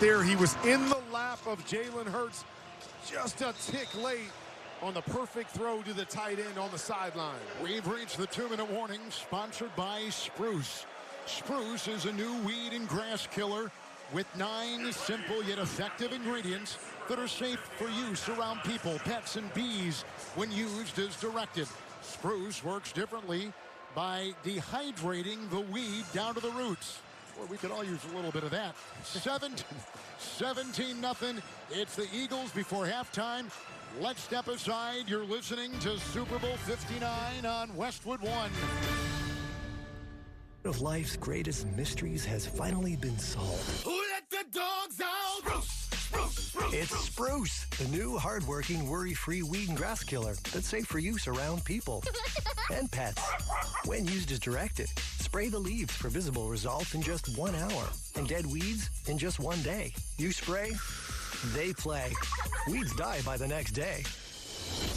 there. He was in the lap of Jalen Hurts, just a tick late on the perfect throw to the tight end on the sideline. We've reached the 2-minute warning, sponsored by Spruce. Spruce is a new weed and grass killer with 9 simple yet effective ingredients that are safe for use around people, pets, and bees when used as directed. Spruce works differently by dehydrating the weed down to the roots. Well, we could all use a little bit of that. 17-0. It's the Eagles before halftime. Let's step aside. You're listening to Super Bowl 59 on Westwood One. One of life's greatest mysteries has finally been solved. Who let the dogs out? Spruce, Spruce, Spruce. It's Spruce, the new hard-working, worry-free weed and grass killer that's safe for use around people and pets. When used as directed, spray the leaves for visible results in just 1 hour and dead weeds in just 1 day. You spray, they play. Weeds die by the next day.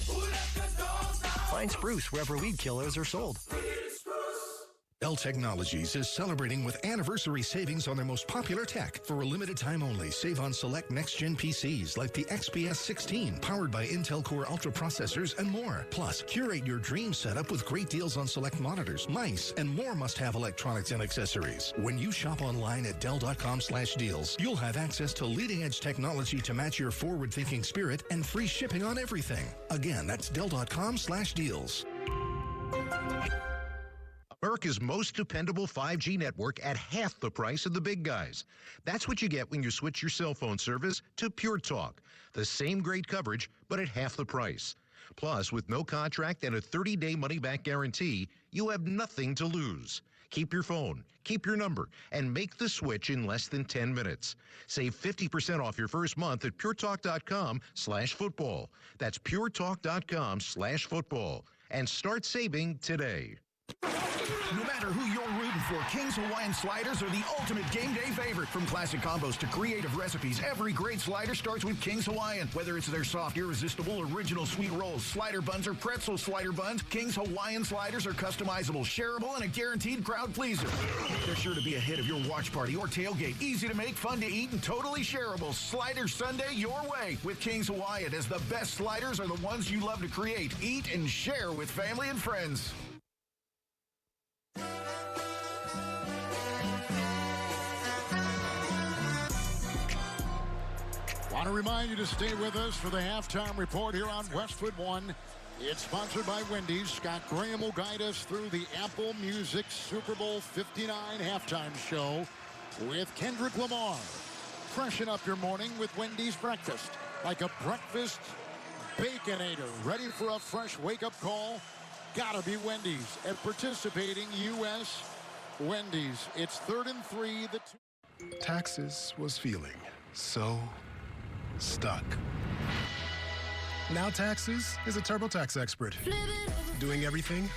Who let the dogs out? Find Spruce wherever weed killers are sold. Dell Technologies is celebrating with anniversary savings on their most popular tech. For a limited time only, save on select next-gen PCs like the XPS 16, powered by Intel Core Ultra processors and more. Plus, curate your dream setup with great deals on select monitors, mice, and more must-have electronics and accessories. When you shop online at Dell.com/deals, you'll have access to leading-edge technology to match your forward-thinking spirit and free shipping on everything. Again, that's Dell.com/deals. America's most dependable 5G network at half the price of the big guys. That's what you get when you switch your cell phone service to Pure Talk. The same great coverage, but at half the price. Plus, with no contract and a 30-day money-back guarantee, you have nothing to lose. Keep your phone, keep your number, and make the switch in less than 10 minutes. Save 50% off your first month at puretalk.com/football. That's puretalk.com/football. And start saving today. No matter who you're rooting for, King's Hawaiian Sliders are the ultimate game day favorite. From classic combos to creative recipes, every great slider starts with King's Hawaiian. Whether it's their soft, irresistible, original sweet rolls, slider buns, or pretzel slider buns, King's Hawaiian Sliders are customizable, shareable, and a guaranteed crowd pleaser. They're sure to be a hit of your watch party or tailgate. Easy to make, fun to eat, and totally shareable. Slider Sunday your way with King's Hawaiian, as the best sliders are the ones you love to create, eat, and share with family and friends. Want to remind you to stay with us for the halftime report here on Westwood One. It's sponsored by Wendy's. Scott Graham will guide us through the Apple Music Super Bowl 59 halftime show with Kendrick Lamar. Freshen up your morning with Wendy's breakfast, like a breakfast baconator, ready for a fresh wake-up call. Gotta be Wendy's at participating U.S. Wendy's. It's 3rd and 3. Taxes was feeling so stuck. Now Taxes is a TurboTax expert, doing everything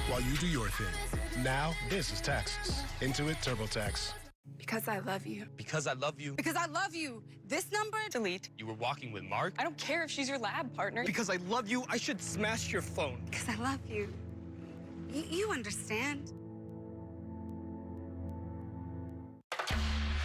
while you do your thing. Now this is Taxes. Intuit TurboTax. Because I love you. Because I love you. Because I love you. This number? Delete. You were walking with Mark? I don't care if she's your lab partner. Because I love you, I should smash your phone. Because I love you. You understand.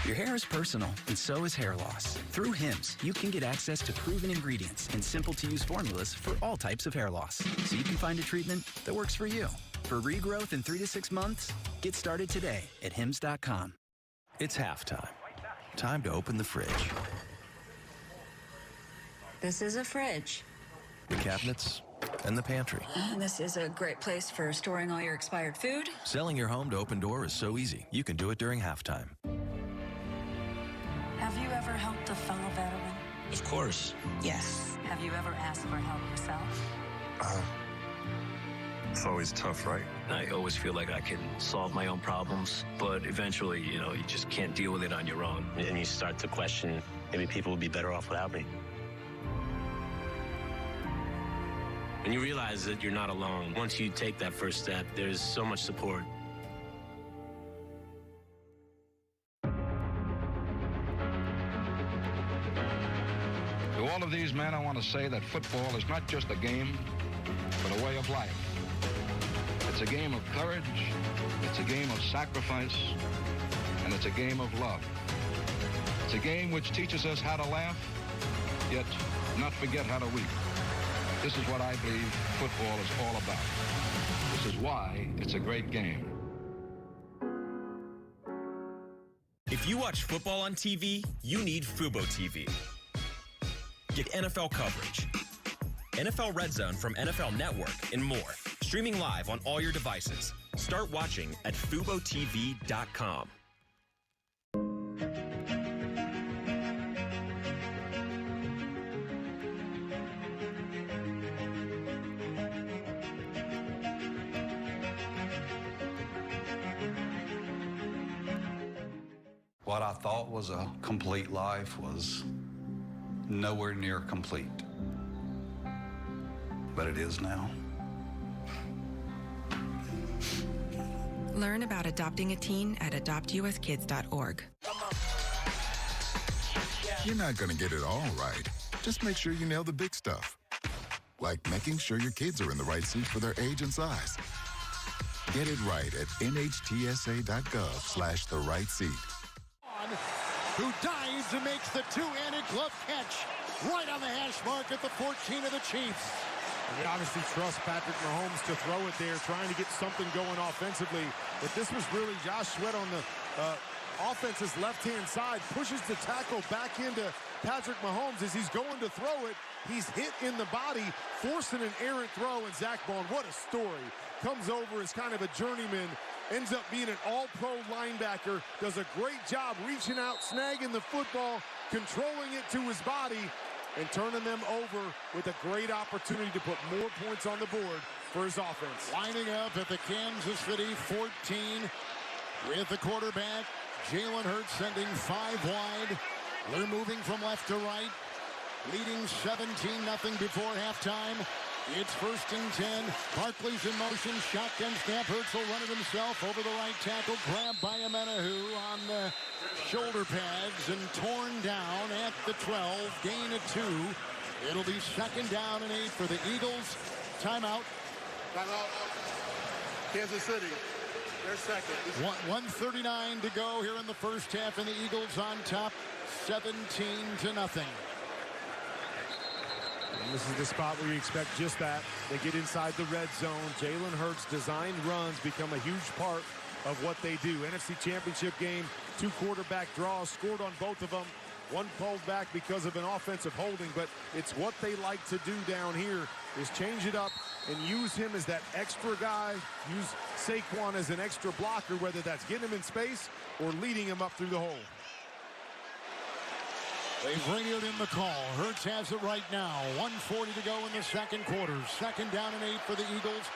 Your hair is personal, and so is hair loss. Through Hims, you can get access to proven ingredients and simple-to-use formulas for all types of hair loss, so you can find a treatment that works for you. For regrowth in 3 to 6 months, get started today at Hims.com. It's halftime. Time to open the fridge. This is a fridge. The cabinets and the pantry. This is a great place for storing all your expired food. Selling your home to Open Door is so easy. You can do it during halftime. Have you ever helped a fellow veteran? Of course. Yes. Have you ever asked for help yourself? It's always tough, right? I always feel like I can solve my own problems, but eventually, you just can't deal with it on your own. And you start to question, maybe people would be better off without me. And you realize that you're not alone. Once you take that first step, there's so much support. To all of these men, I want to say that football is not just a game, but a way of life. It's a game of courage, it's a game of sacrifice, and it's a game of love. It's It's a game which teaches us how to laugh, yet not forget how to weep. This is what I believe football is all about. This is why it's a great game. If you watch football on TV, you need Fubo TV. Get NFL coverage, NFL Red Zone from NFL Network, and more. Streaming live on all your devices. Start watching at FuboTV.com. What I thought was a complete life was nowhere near complete. But it is now. Learn about adopting a teen at adoptuskids.org. You're not going to get it all right. Just make sure you nail the big stuff. Like making sure your kids are in the right seat for their age and size. Get it right at nhtsa.gov/the right seat. Who dives and makes the two-handed glove catch right on the hash mark at the 14 of the Chiefs. And they obviously trust Patrick Mahomes to throw it there, trying to get something going offensively. But this was really Josh Sweat on the offense's left-hand side, pushes the tackle back into Patrick Mahomes as he's going to throw it. He's hit in the body, forcing an errant throw, and Zach Bond, what a story. Comes over as kind of a journeyman, ends up being an all-pro linebacker, does a great job reaching out, snagging the football, controlling it to his body, and turning them over with a great opportunity to put more points on the board for his offense. Lining up at the Kansas City 14 with the quarterback, Jalen Hurts sending 5 wide. They're moving from left to right, leading 17-0 before halftime. It's 1st and 10. Barkley's in motion. Shotgun snap. Hurts will run it himself over the right tackle. Grabbed by Amenahu on the shoulder pads and torn down at the 12. Gain of 2. It'll be 2nd down and 8 for the Eagles. Timeout. Timeout. Kansas City. They're second. 1:39 to go here in the first half, and the Eagles on top, 17-0. And this is the spot where you expect just that. They get inside the red zone. Jalen Hurts' designed runs become a huge part of what they do. NFC Championship game, 2 quarterback draws, scored on both of them. One pulled back because of an offensive holding, but it's what they like to do down here is change it up and use him as that extra guy, use Saquon as an extra blocker, whether that's getting him in space or leading him up through the hole. They've radioed in the call. Hurts has it right now. 1:40 to go in the second quarter. 2nd down and 8 for the Eagles.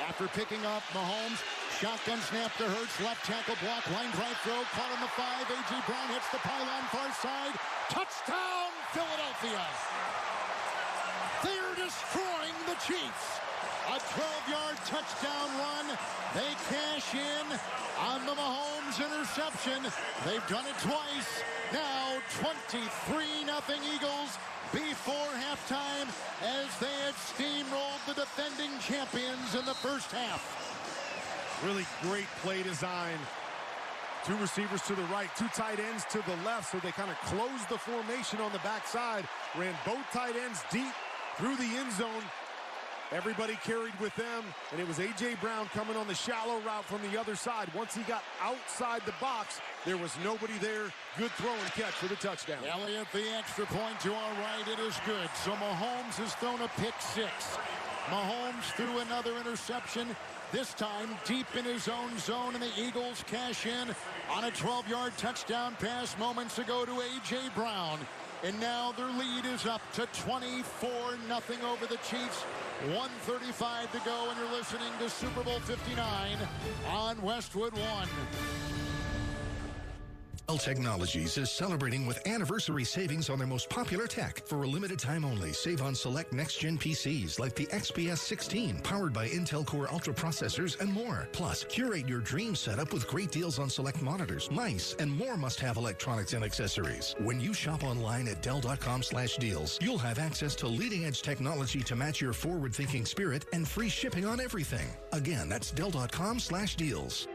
After picking up Mahomes, shotgun snap to Hurts. Left tackle block. Line drive throw. Caught on the 5. A.J. Brown hits the pylon far side. Touchdown, Philadelphia. They're destroying the Chiefs. A 12-yard touchdown run. They cash in on the Mahomes interception. They've done it twice. Now 23-0 Eagles before halftime as they had steamrolled the defending champions in the first half. Really great play design. 2 receivers to the right, 2 tight ends to the left, so they kind of closed the formation on the backside. Ran both tight ends deep through the end zone. Everybody carried with them, and it was A.J. Brown coming on the shallow route from the other side. Once he got outside the box, there was nobody there. Good throw and catch for the touchdown. Elliott, the extra point to our right, it is good. So Mahomes has thrown a pick 6. Mahomes threw another interception, this time deep in his own zone, and the Eagles cash in on a 12-yard touchdown pass moments ago to A.J. Brown. And now their lead is up to 24-0 over the Chiefs. 1:35 to go, and you're listening to Super Bowl 59 on Westwood One. Dell Technologies is celebrating with anniversary savings on their most popular tech. For a limited time only, save on select next-gen PCs like the XPS 16, powered by Intel Core Ultra processors and more. Plus, curate your dream setup with great deals on select monitors, mice, and more must-have electronics and accessories. When you shop online at Dell.com/deals, you'll have access to leading-edge technology to match your forward-thinking spirit and free shipping on everything. Again, that's Dell.com/deals.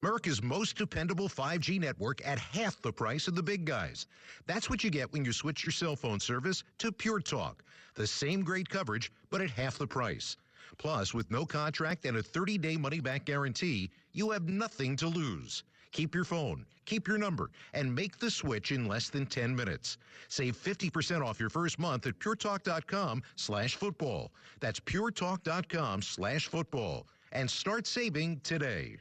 American America's most dependable 5G network at half the price of the big guys. That's what you get when you switch your cell phone service to Pure Talk. The same great coverage, but at half the price. Plus, with no contract and a 30-day money-back guarantee, you have nothing to lose. Keep your phone, keep your number, and make the switch in less than 10 minutes. Save 50% off your first month at puretalk.com/football. That's puretalk.com/football. And start saving today.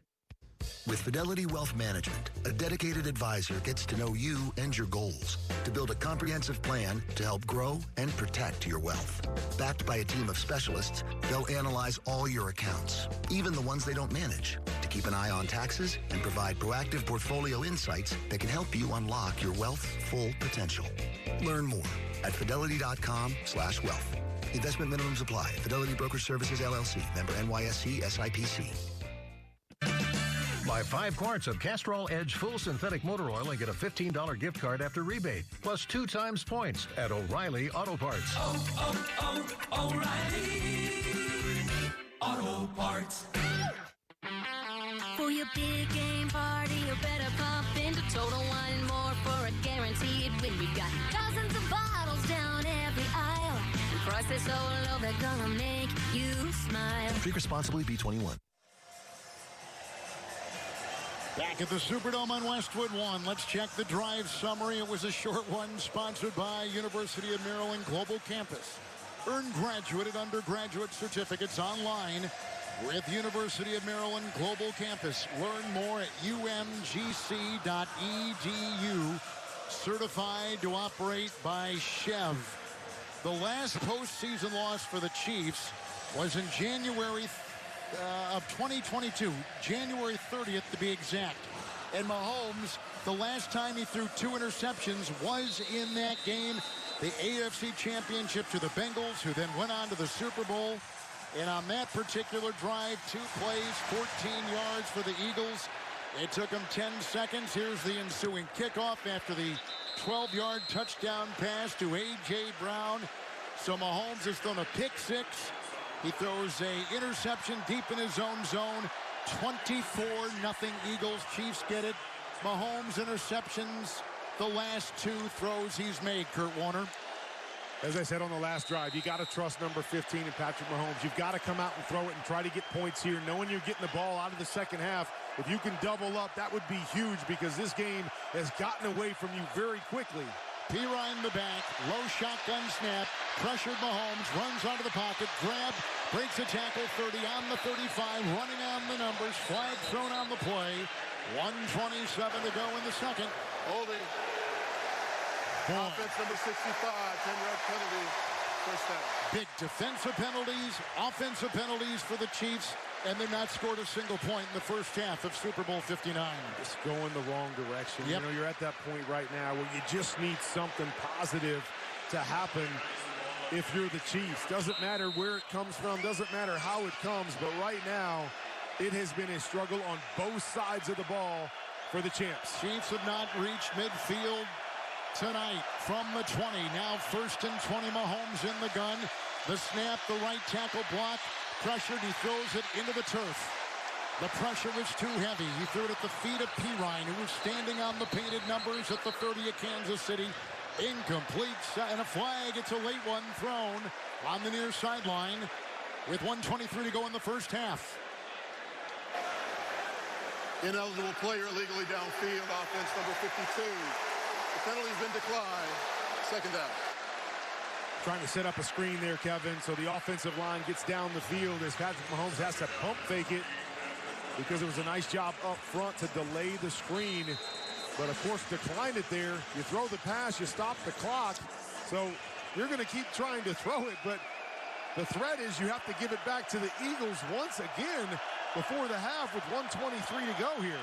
With Fidelity Wealth Management, a dedicated advisor gets to know you and your goals to build a comprehensive plan to help grow and protect your wealth. Backed by a team of specialists, they'll analyze all your accounts, even the ones they don't manage, to keep an eye on taxes and provide proactive portfolio insights that can help you unlock your wealth's full potential. Learn more at fidelity.com/wealth. Investment minimums apply. Fidelity Broker Services, LLC. Member NYSE SIPC. Buy 5 quarts of Castrol Edge full synthetic motor oil and get a $15 gift card after rebate, plus 2 times points at O'Reilly Auto Parts. O'Reilly Auto Parts. For your big game party, you better pump into Total Wine and More for a guaranteed win. We've got dozens of bottles down every aisle. And prices so low they're gonna make you smile. Drink responsibly, B21. Back at the Superdome on Westwood 1, let's check the drive summary. It was a short one, sponsored by University of Maryland Global Campus. Earn graduate and undergraduate certificates online with University of Maryland Global Campus. Learn more at umgc.edu. Certified to operate by Chev. The last postseason loss for the Chiefs was in January of 2022, January 30th to be exact. And Mahomes, the last time he threw 2 interceptions was in that game, the AFC Championship to the Bengals, who then went on to the Super Bowl. And on that particular drive, 2 plays, 14 yards for the Eagles. It took them 10 seconds. Here's the ensuing kickoff after the 12-yard touchdown pass to A.J. Brown. So Mahomes has thrown a pick 6. He throws a interception deep in his own zone. 24-0 Eagles. Chiefs get it. Mahomes interceptions the last 2 throws he's made, Kurt Warner. As I said on the last drive, you got to trust number 15 and Patrick Mahomes. You've got to come out and throw it and try to get points here, knowing you're getting the ball out of the second half. If you can double up, that would be huge because this game has gotten away from you very quickly. Pirine in the back, low shotgun snap, pressured Mahomes, runs onto the pocket, grab, breaks a tackle, 30 on the 35, running on the numbers, flag thrown on the play. 1:27 to go in the second. Holding. Offense number 65, 10-yard penalty, first down. Big defensive penalties, offensive penalties for the Chiefs, and they've not scored a single point in the first half of Super Bowl 59. It's going the wrong direction. Yep. You know, you're at that point right now where you just need something positive to happen if you're the Chiefs. Doesn't matter where it comes from, doesn't matter how it comes, but right now it has been a struggle on both sides of the ball for the champs. Chiefs have not reached midfield tonight from the 20. Now 1st and 20, Mahomes in the gun. The snap, the right tackle block. Pressured, he throws it into the turf. The pressure was too heavy. He threw it at the feet of Pirine, who was standing on the painted numbers at the 30 of Kansas City. Incomplete, and a flag. It's a late one thrown on the near sideline with 1:23 to go in the first half. Ineligible player illegally downfield, offense number 52. The penalty's been declined. Second down. Trying to set up a screen there, Kevin, so the offensive line gets down the field as Patrick Mahomes has to pump fake it because it was a nice job up front to delay the screen. But, of course, decline it there. You throw the pass, you stop the clock. So you're going to keep trying to throw it, but the threat is you have to give it back to the Eagles once again before the half with 1:23 to go here.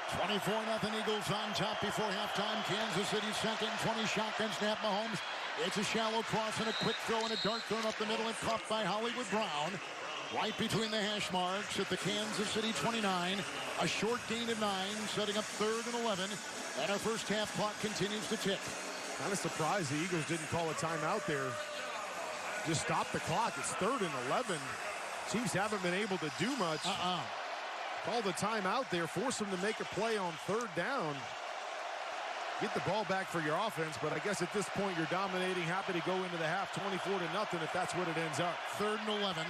24-0 Eagles on top before halftime. Kansas City second, 20 shotgun snap. Mahomes. It's a shallow cross and a quick throw and a dart thrown up the middle and caught by Hollywood Brown. Right between the hash marks at the Kansas City 29. A short gain of 9, setting up 3rd and 11. And our first half clock continues to tick. Kind of surprised the Eagles didn't call a timeout there. Just stop the clock. It's 3rd and 11. Chiefs haven't been able to do much. Call the timeout there, force them to make a play on third down. Get the ball back for your offense, but I guess at this point you're dominating. Happy to go into the half 24-0 if that's what it ends up. 3rd and 11.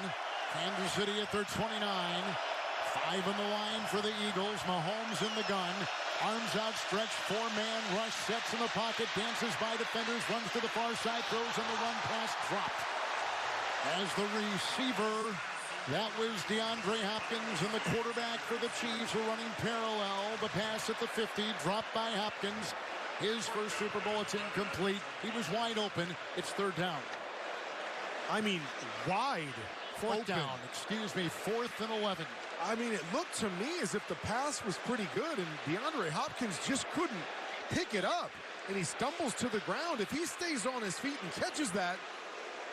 Kansas City at their 29. 5 on the line for the Eagles. Mahomes in the gun. Arms outstretched. 4-man rush. Sets in the pocket. Dances by defenders. Runs to the far side. Throws on the run. Pass dropped. As the receiver, that was DeAndre Hopkins, and the quarterback for the Chiefs are running parallel. The pass at the 50, dropped by Hopkins. His first Super Bowl, it's incomplete. He was wide open. It's 3rd down. I mean, wide. 4th down. Excuse me, 4th and 11. I mean, it looked to me as if the pass was pretty good, and DeAndre Hopkins just couldn't pick it up. And he stumbles to the ground. If he stays on his feet and catches that,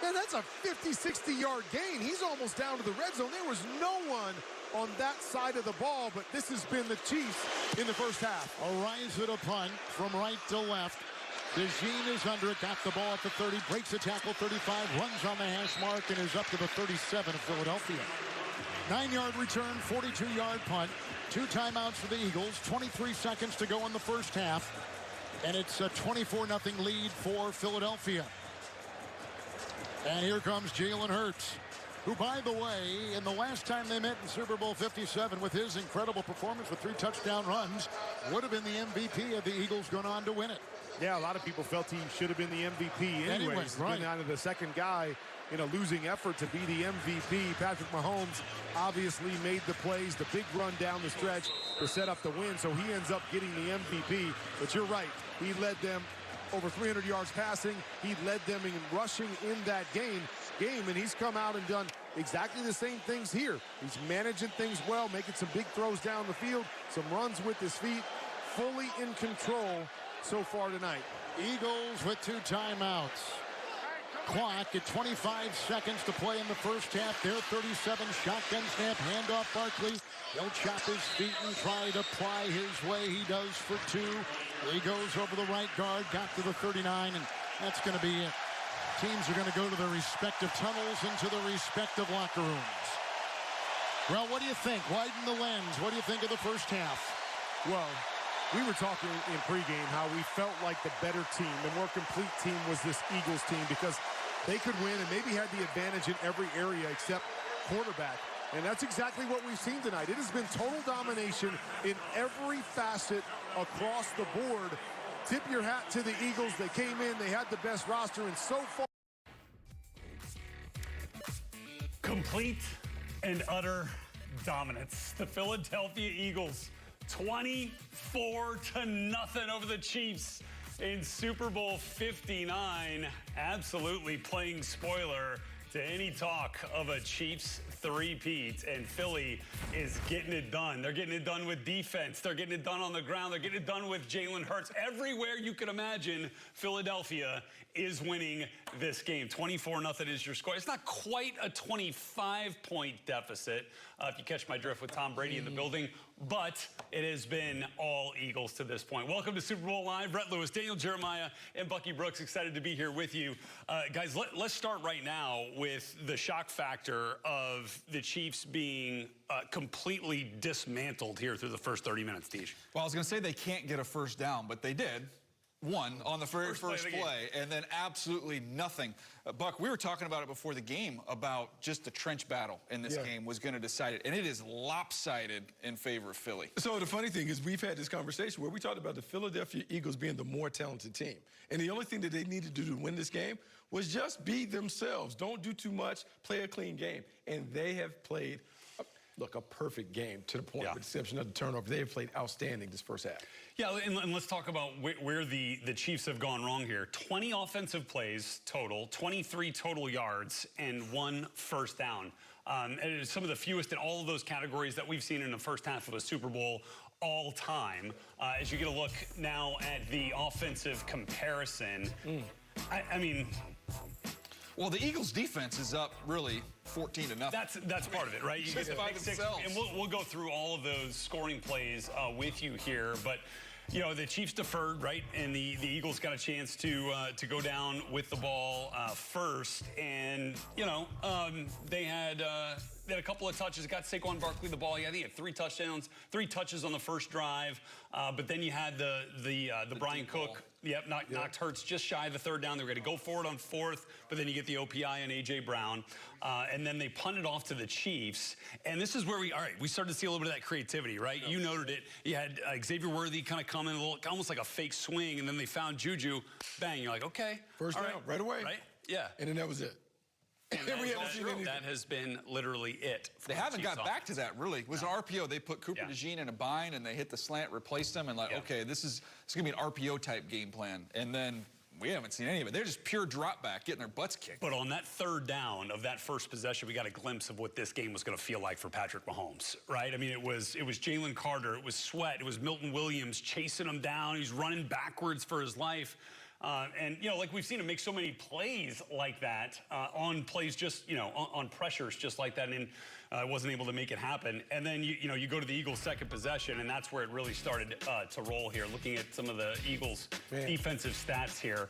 man, that's a 50, 60-yard gain. He's almost down to the red zone. There was no one on that side of the ball, but this has been the Chiefs in the first half. A rise at a punt from right to left. DeJean is under it, got the ball at the 30, breaks the tackle, 35, runs on the hash mark, and is up to the 37 of Philadelphia. 9-yard return, 42-yard punt. 2 timeouts for the Eagles, 23 seconds to go in the first half, and it's a 24-0 lead for Philadelphia. And here comes Jalen Hurts, who, by the way, in the last time they met in Super Bowl 57 with his incredible performance with 3 touchdown runs, would have been the MVP had the Eagles gone on to win it. Yeah, a lot of people felt he should have been the MVP anyways. Right. Been out of the second guy in a losing effort to be the MVP. Patrick Mahomes obviously made the plays, the big run down the stretch to set up the win, so he ends up getting the MVP. But you're right, he led them over 300 yards passing. He led them in rushing in that game, and he's come out and done exactly the same things here. He's managing things well, making some big throws down the field, some runs with his feet, fully in control so far tonight. Eagles with 2 timeouts. Clock at 25 seconds to play in the first half. Their 37, shotgun snap, handoff Barkley. He'll chop his feet and try to pry his way. He does for 2. He goes over the right guard, got to the 39, and that's going to be it. Teams are going to go to their respective tunnels into their respective locker rooms. Well, what do you think? Widen the lens. What do you think of the first half? Well, we were talking in pregame how we felt like the better team, the more complete team was this Eagles team because they could win and maybe had the advantage in every area except quarterback. And that's exactly what we've seen tonight. It has been total domination in every facet across the board. Tip your hat to the Eagles. They came in, they had the best roster, and so far. Complete and utter dominance. The Philadelphia Eagles, 24-0 over the Chiefs in Super Bowl 59. Absolutely playing spoiler to any talk of a Chiefs three-peat, and Philly is getting it done. They're getting it done with defense. They're getting it done on the ground. They're getting it done with Jalen Hurts. Everywhere you can imagine, Philadelphia is winning this game. 24-0 is your score. It's not quite a 25-point deficit, if you catch my drift with Tom Brady in the building, but it has been all Eagles to this point. Welcome to Super Bowl Live. Brett Lewis, Daniel Jeremiah, and Bucky Brooks. Excited to be here with you. Guys, let's start right now with the shock factor of the Chiefs being completely dismantled here through the first 30 minutes, Deej. Well, I was going to say they can't get a first down, but they did. One on the very first play, and then absolutely nothing. Buck, we were talking about it before the game about just the trench battle in this game was going to decide it, and it is lopsided in favor of Philly. So the funny thing is we've had this conversation where we talked about the Philadelphia Eagles being the more talented team, and the only thing that they needed to do to win this game was just be themselves. Don't do too much, play a clean game, and they have played a perfect game to the point, with the exception of the turnover. They have played outstanding this first half. Yeah, and let's talk about where the Chiefs have gone wrong here. 20 offensive plays total, 23 total yards, and 1 first down. And it is some of the fewest in all of those categories that we've seen in the first half of a Super Bowl all time. As you get a look now at the offensive comparison, I mean... Well, the Eagles' defense is up really 14-0. That's part of it, right? You just get by six, themselves. and we'll go through all of those scoring plays with you here, but You know, the Chiefs deferred, right? And the Eagles got a chance to go down with the ball first. And, you know, they had a couple of touches. Got Saquon Barkley the ball. Yeah, I think he had 3 touchdowns, 3 touches on the first drive. But then you had the Brian Cook. Yep, knocked Hurts just shy of the 3rd down. They were going to go for it on 4th, but then you get the OPI and A.J. Brown. And then they punted off to the Chiefs. And this is where we started to see a little bit of that creativity, right? You noted it. You had Xavier Worthy kind of come in a little, almost like a fake swing, and then they found Juju. Bang, you're like, okay. First down, right away. Right? Yeah. And then that was it. That has been literally it. They haven't got back to that, really. It was an RPO. They put Cooper DeJean in a bind, and they hit the slant, replaced him, and okay, this is going to be an RPO-type game plan. And then we haven't seen any of it. They're just pure drop back, getting their butts kicked. But on that 3rd down of that first possession, we got a glimpse of what this game was going to feel like for Patrick Mahomes, right? I mean, it was Jalen Carter, it was Sweat, it was Milton Williams chasing him down. He's running backwards for his life. And, you know, like we've seen him make so many plays like that on plays just, you know, on pressures just like that. And wasn't able to make it happen. And then, you know, you go to the Eagles' 2nd possession, and that's where it really started to roll here. Looking at some of the Eagles' defensive stats here.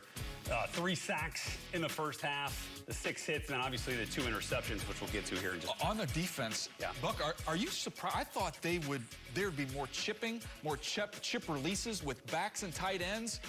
3 sacks in the first half, the 6 hits, and then obviously the 2 interceptions, which we'll get to here in just a on the defense. Buck, are you surprised? I thought there would be more chipping, more chip releases with backs and tight ends.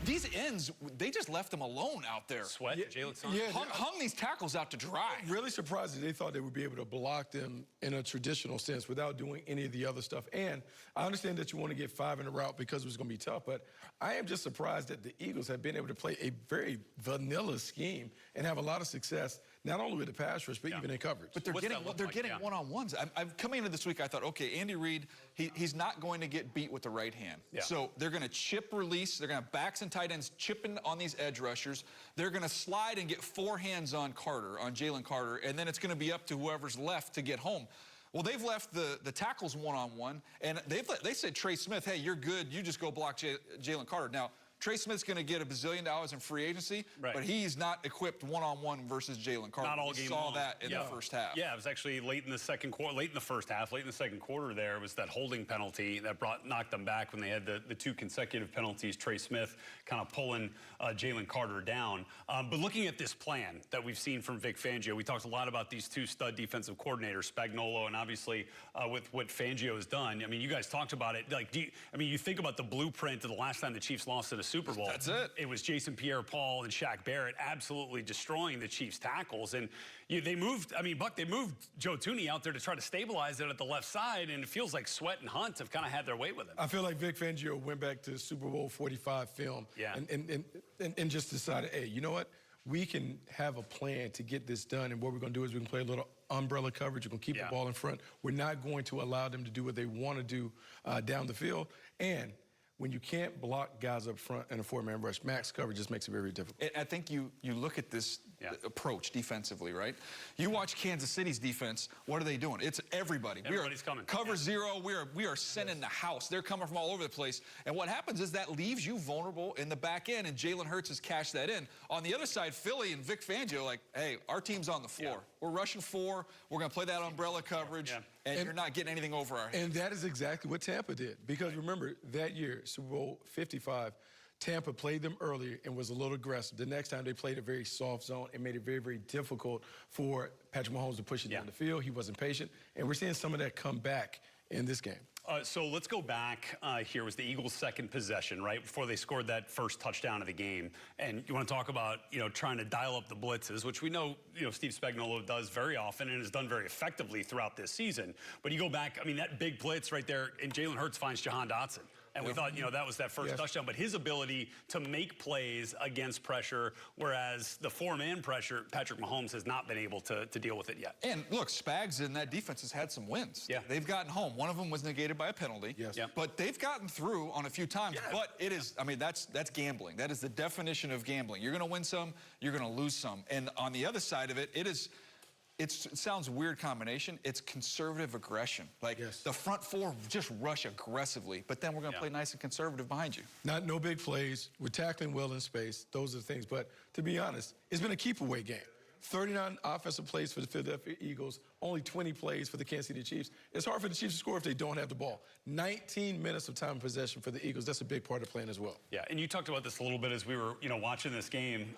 These ends, they just left them alone out there. Sweat, Jalen hung these tackles out to dry. Really surprised that they thought they would be able to block them in a traditional sense without doing any of the other stuff. And I understand that you want to get 5 in a route because it was going to be tough, but I am just surprised that the Eagles have been able to play a very vanilla scheme and have a lot of success, not only with the pass rush, but even in coverage. But they're getting one-on-ones. I'm coming into this week, I thought, okay, Andy Reid, he's not going to get beat with the right hand. So they're going to chip release. They're going to have backs and tight ends chipping on these edge rushers. They're going to slide and get 4 hands on Carter, on Jalen Carter, and then it's going to be up to whoever's left to get home. Well, they've left the tackles one-on-one, and they said, Trey Smith, hey, you're good. You just go block Jalen Carter. Now, Trey Smith's going to get $1 bazillion in free agency, but he's not equipped one-on-one versus Jalen Carter. Not all game long. long. That in the first half. Yeah, it was actually late in the second quarter, late in the first half, late in the second quarter. There was that holding penalty that knocked them back when they had the 2 consecutive penalties. Trey Smith kind of pulling Jalen Carter down. But looking at this plan that we've seen from Vic Fangio, we talked a lot about these 2 stud defensive coordinators, Spagnuolo, and obviously with what Fangio has done. I mean, you guys talked about it. Like, you think about the blueprint of the last time the Chiefs lost at a Super Bowl. That's it. It was Jason Pierre-Paul and Shaq Barrett absolutely destroying the Chiefs' tackles. And they moved, I mean, Buck, they moved Joe Thuney out there to try to stabilize it at the left side, and it feels like Sweat and Hunt have kind of had their way with it. I feel like Vic Fangio went back to Super Bowl 45 film and just decided, hey, you know what? We can have a plan to get this done, and what we're going to do is we can play a little umbrella coverage. We're going to keep the ball in front. We're not going to allow them to do what they want to do down the field. And when you can't block guys up front in a 4-man rush, max coverage just makes it very difficult. I think you look at this approach defensively, right? You watch Kansas City's defense. What are they doing? It's everybody. Everybody's coming. Cover 0. We are sending the house. They're coming from all over the place. And what happens is that leaves you vulnerable in the back end, and Jalen Hurts has cashed that in. On the other side, Philly and Vic Fangio, like, hey, our team's on the floor. We're rushing 4. We're going to play that umbrella coverage, and you're not getting anything over our head. And that is exactly what Tampa did. Because remember, that year, Super Bowl 55, Tampa played them earlier and was a little aggressive. The next time they played a very soft zone and made it very, very difficult for Patrick Mahomes to push it down the field. He wasn't patient. And we're seeing some of that come back in this game. So let's go back here. Was the Eagles' 2nd possession, right, before they scored that first touchdown of the game. And you want to talk about, trying to dial up the blitzes, which we know, Steve Spagnuolo does very often and has done very effectively throughout this season. But you go back, I mean, that big blitz right there, and Jalen Hurts finds Jahan Dotson. And we thought, that was that first touchdown. But his ability to make plays against pressure, whereas the 4-man pressure, Patrick Mahomes has not been able to deal with it yet. And look, Spags in that defense has had some wins. They've gotten home. One of them was negated by a penalty. But they've gotten through on a few times. But it is, I mean, that's gambling. That is the definition of gambling. You're going to win some, you're going to lose some. And on the other side of it, it sounds a weird combination. It's conservative aggression. Like the front 4 just rush aggressively, but then we're going to play nice and conservative behind you. No big plays. We're tackling well in space. Those are the things. But to be honest, it's been a keep-away game. 39 offensive plays for the Philadelphia Eagles, only 20 plays for the Kansas City Chiefs. It's hard for the Chiefs to score if they don't have the ball. 19 minutes of time possession for the Eagles. That's a big part of the plan as well. Yeah, and you talked about this a little bit as we were, watching this game.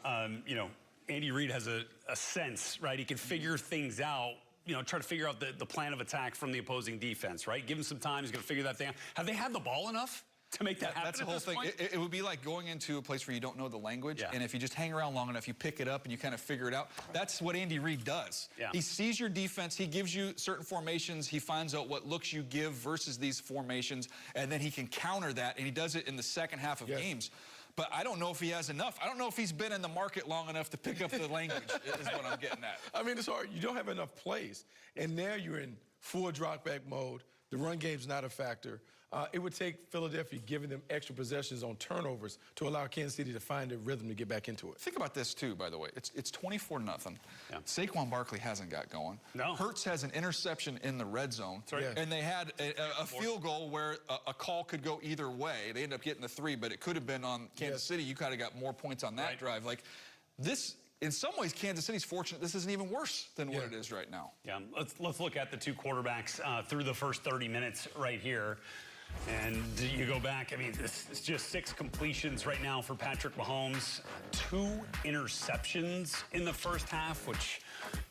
Andy Reid has a sense, right? He can figure things out. Try to figure out the plan of attack from the opposing defense, right? Give him some time. He's going to figure that thing out. Have they had the ball enough to make that happen? That's the whole thing. It would be like going into a place where you don't know the language, and if you just hang around long enough, you pick it up and you kind of figure it out. That's what Andy Reid does. Yeah. He sees your defense. He gives you certain formations. He finds out what looks you give versus these formations, and then he can counter that, and he does it in the second half of games. But I don't know if he has enough. I don't know if he's been in the market long enough to pick up the language, is what I'm getting at. I mean, it's hard. You don't have enough plays, and now you're in full drop-back mode. The run game's not a factor. It would take Philadelphia giving them extra possessions on turnovers to allow Kansas City to find a rhythm to get back into it. Think about this, too, by the way. It's 24-0. Yeah. Saquon Barkley hasn't got going. No. Hurts has an interception in the red zone. That's right. And they had a field goal where a call could go either way. They ended up getting the 3, but it could have been on Kansas City. You kind of got more points on that drive. Like, this... In some ways, Kansas City's fortunate this isn't even worse than what it is right now. Yeah, let's look at the two quarterbacks through the first 30 minutes right here. And you go back, I mean, it's just 6 completions right now for Patrick Mahomes. 2 interceptions in the first half, which,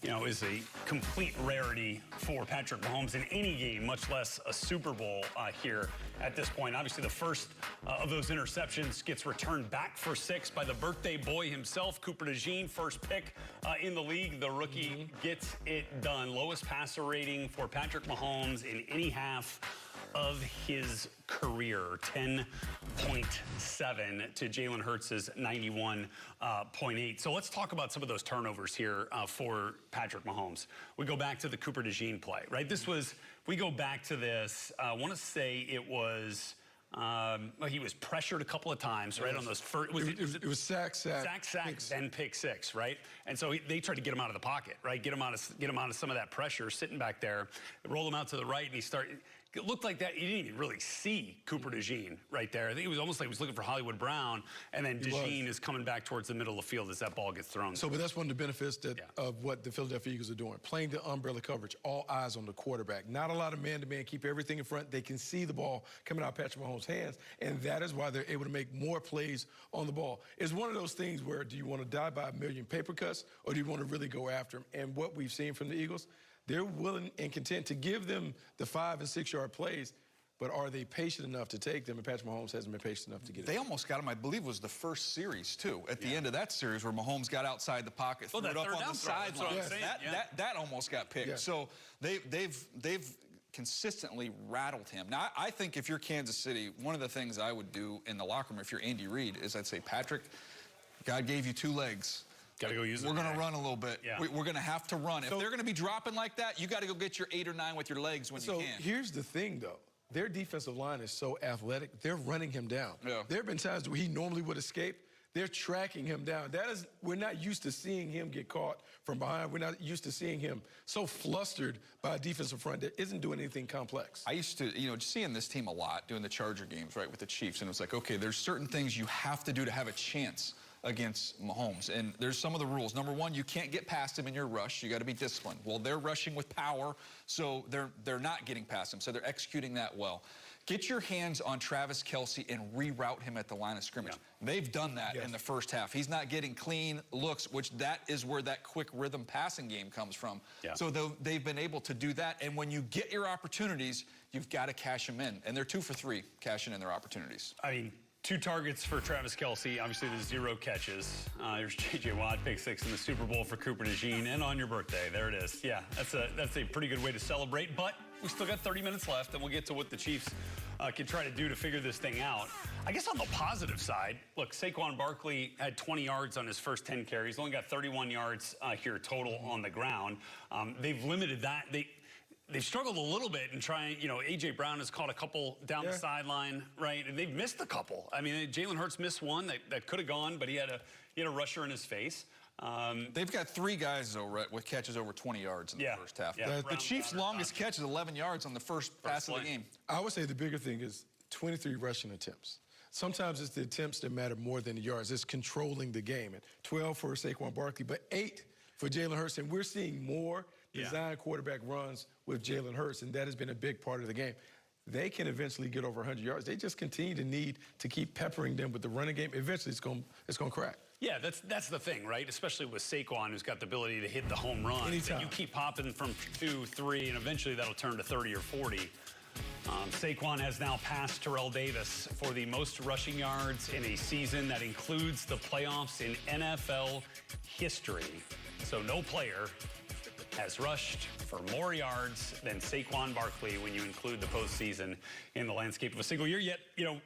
is a complete rarity for Patrick Mahomes in any game, much less a Super Bowl here at this point. Obviously, the first of those interceptions gets returned back for 6 by the birthday boy himself, Cooper DeJean, first pick in the league. The rookie gets it done. Lowest passer rating for Patrick Mahomes in any half of his career, 10.7 to Jalen Hurts' 91.8. So let's talk about some of those turnovers here for Patrick Mahomes. We go back to the Cooper DeJean play, right? We go back to this, I want to say it was... he was pressured a couple of times, right, on those first... It was sack, then pick 6, right? And so they tried to get him out of the pocket, right? Get him out of some of that pressure, sitting back there. Roll him out to the right, and he started... It looked like that. You didn't even really see Cooper DeJean right there. I think it was almost like he was looking for Hollywood Brown, and then DeJean is coming back towards the middle of the field as that ball gets thrown. But that's one of the benefits of what the Philadelphia Eagles are doing. Playing the umbrella coverage, all eyes on the quarterback. Not a lot of man-to-man, keep everything in front. They can see the ball coming out of Patrick Mahomes' hands, and that is why they're able to make more plays on the ball. It's one of those things where do you want to die by a million paper cuts, or do you want to really go after them? And what we've seen from the Eagles, they're willing and content to give them the 5- and 6-yard plays, but are they patient enough to take them? And Patrick Mahomes hasn't been patient enough to get it. They almost got him, I believe, was the first series, too. At the end of that series where Mahomes got outside the pocket, threw it up on the sideline. That almost got picked. Yeah. So they've consistently rattled him. Now, I think if you're Kansas City, one of the things I would do in the locker room if you're Andy Reid is I'd say, Patrick, God gave you 2 legs. Got to go use it. We're going to run a little bit. Yeah. We're going to have to run. If they're going to be dropping like that, you got to go get your 8 or 9 with your legs when you can. So here's the thing, though. Their defensive line is so athletic, they're running him down. Yeah. There have been times where he normally would escape. They're tracking him down. We're not used to seeing him get caught from behind. We're not used to seeing him so flustered by a defensive front that isn't doing anything complex. I used to, just seeing this team a lot, doing the Charger games, right, with the Chiefs, and it was like, okay, there's certain things you have to do to have a chance against Mahomes. And there's some of the rules. Number 1, you can't get past him in your rush. You got to be disciplined. Well, they're rushing with power, so they're not getting past him. So they're executing that well. Get your hands on Travis Kelce and reroute him at the line of scrimmage. Yeah. They've done that in the first half. He's not getting clean looks, which that is where that quick rhythm passing game comes from. Yeah. So they've been able to do that. And when you get your opportunities, you've got to cash them in. And they're 2 for 3 cashing in their opportunities. I mean, 2 targets for Travis Kelce. Obviously, the 0 catches. There's J.J. Watt, pick 6 in the Super Bowl for Cooper DeJean. And on your birthday, there it is. Yeah, that's a pretty good way to celebrate. But we still got 30 minutes left, and we'll get to what the Chiefs can try to do to figure this thing out. I guess on the positive side, look, Saquon Barkley had 20 yards on his first 10 carries. Only got 31 yards here total on the ground. They've limited that. They've struggled a little bit in trying, A.J. Brown has caught a couple down the sideline, right? And they've missed a couple. I mean, Jalen Hurts missed one that could have gone, but he had a rusher in his face. They've got 3 guys, though, right, with catches over 20 yards in the first half. Yeah. The Chiefs' longest catch is 11 yards on the first pass of the game. I would say the bigger thing is 23 rushing attempts. Sometimes it's the attempts that matter more than the yards. It's controlling the game. And 12 for Saquon Barkley, but 8 for Jalen Hurts, and we're seeing more design quarterback runs with Jalen Hurts, and that has been a big part of the game. They can eventually get over 100 yards. They just continue to need to keep peppering them with the running game. Eventually, it's going to crack. Yeah, that's the thing, right? Especially with Saquon, who's got the ability to hit the home run. Anytime. And you keep popping from 2, 3, and eventually that'll turn to 30 or 40. Saquon has now passed Terrell Davis for the most rushing yards in a season that includes the playoffs in NFL history. So no player has rushed for more yards than Saquon Barkley when you include the postseason in the landscape of a single year. Yet, you know,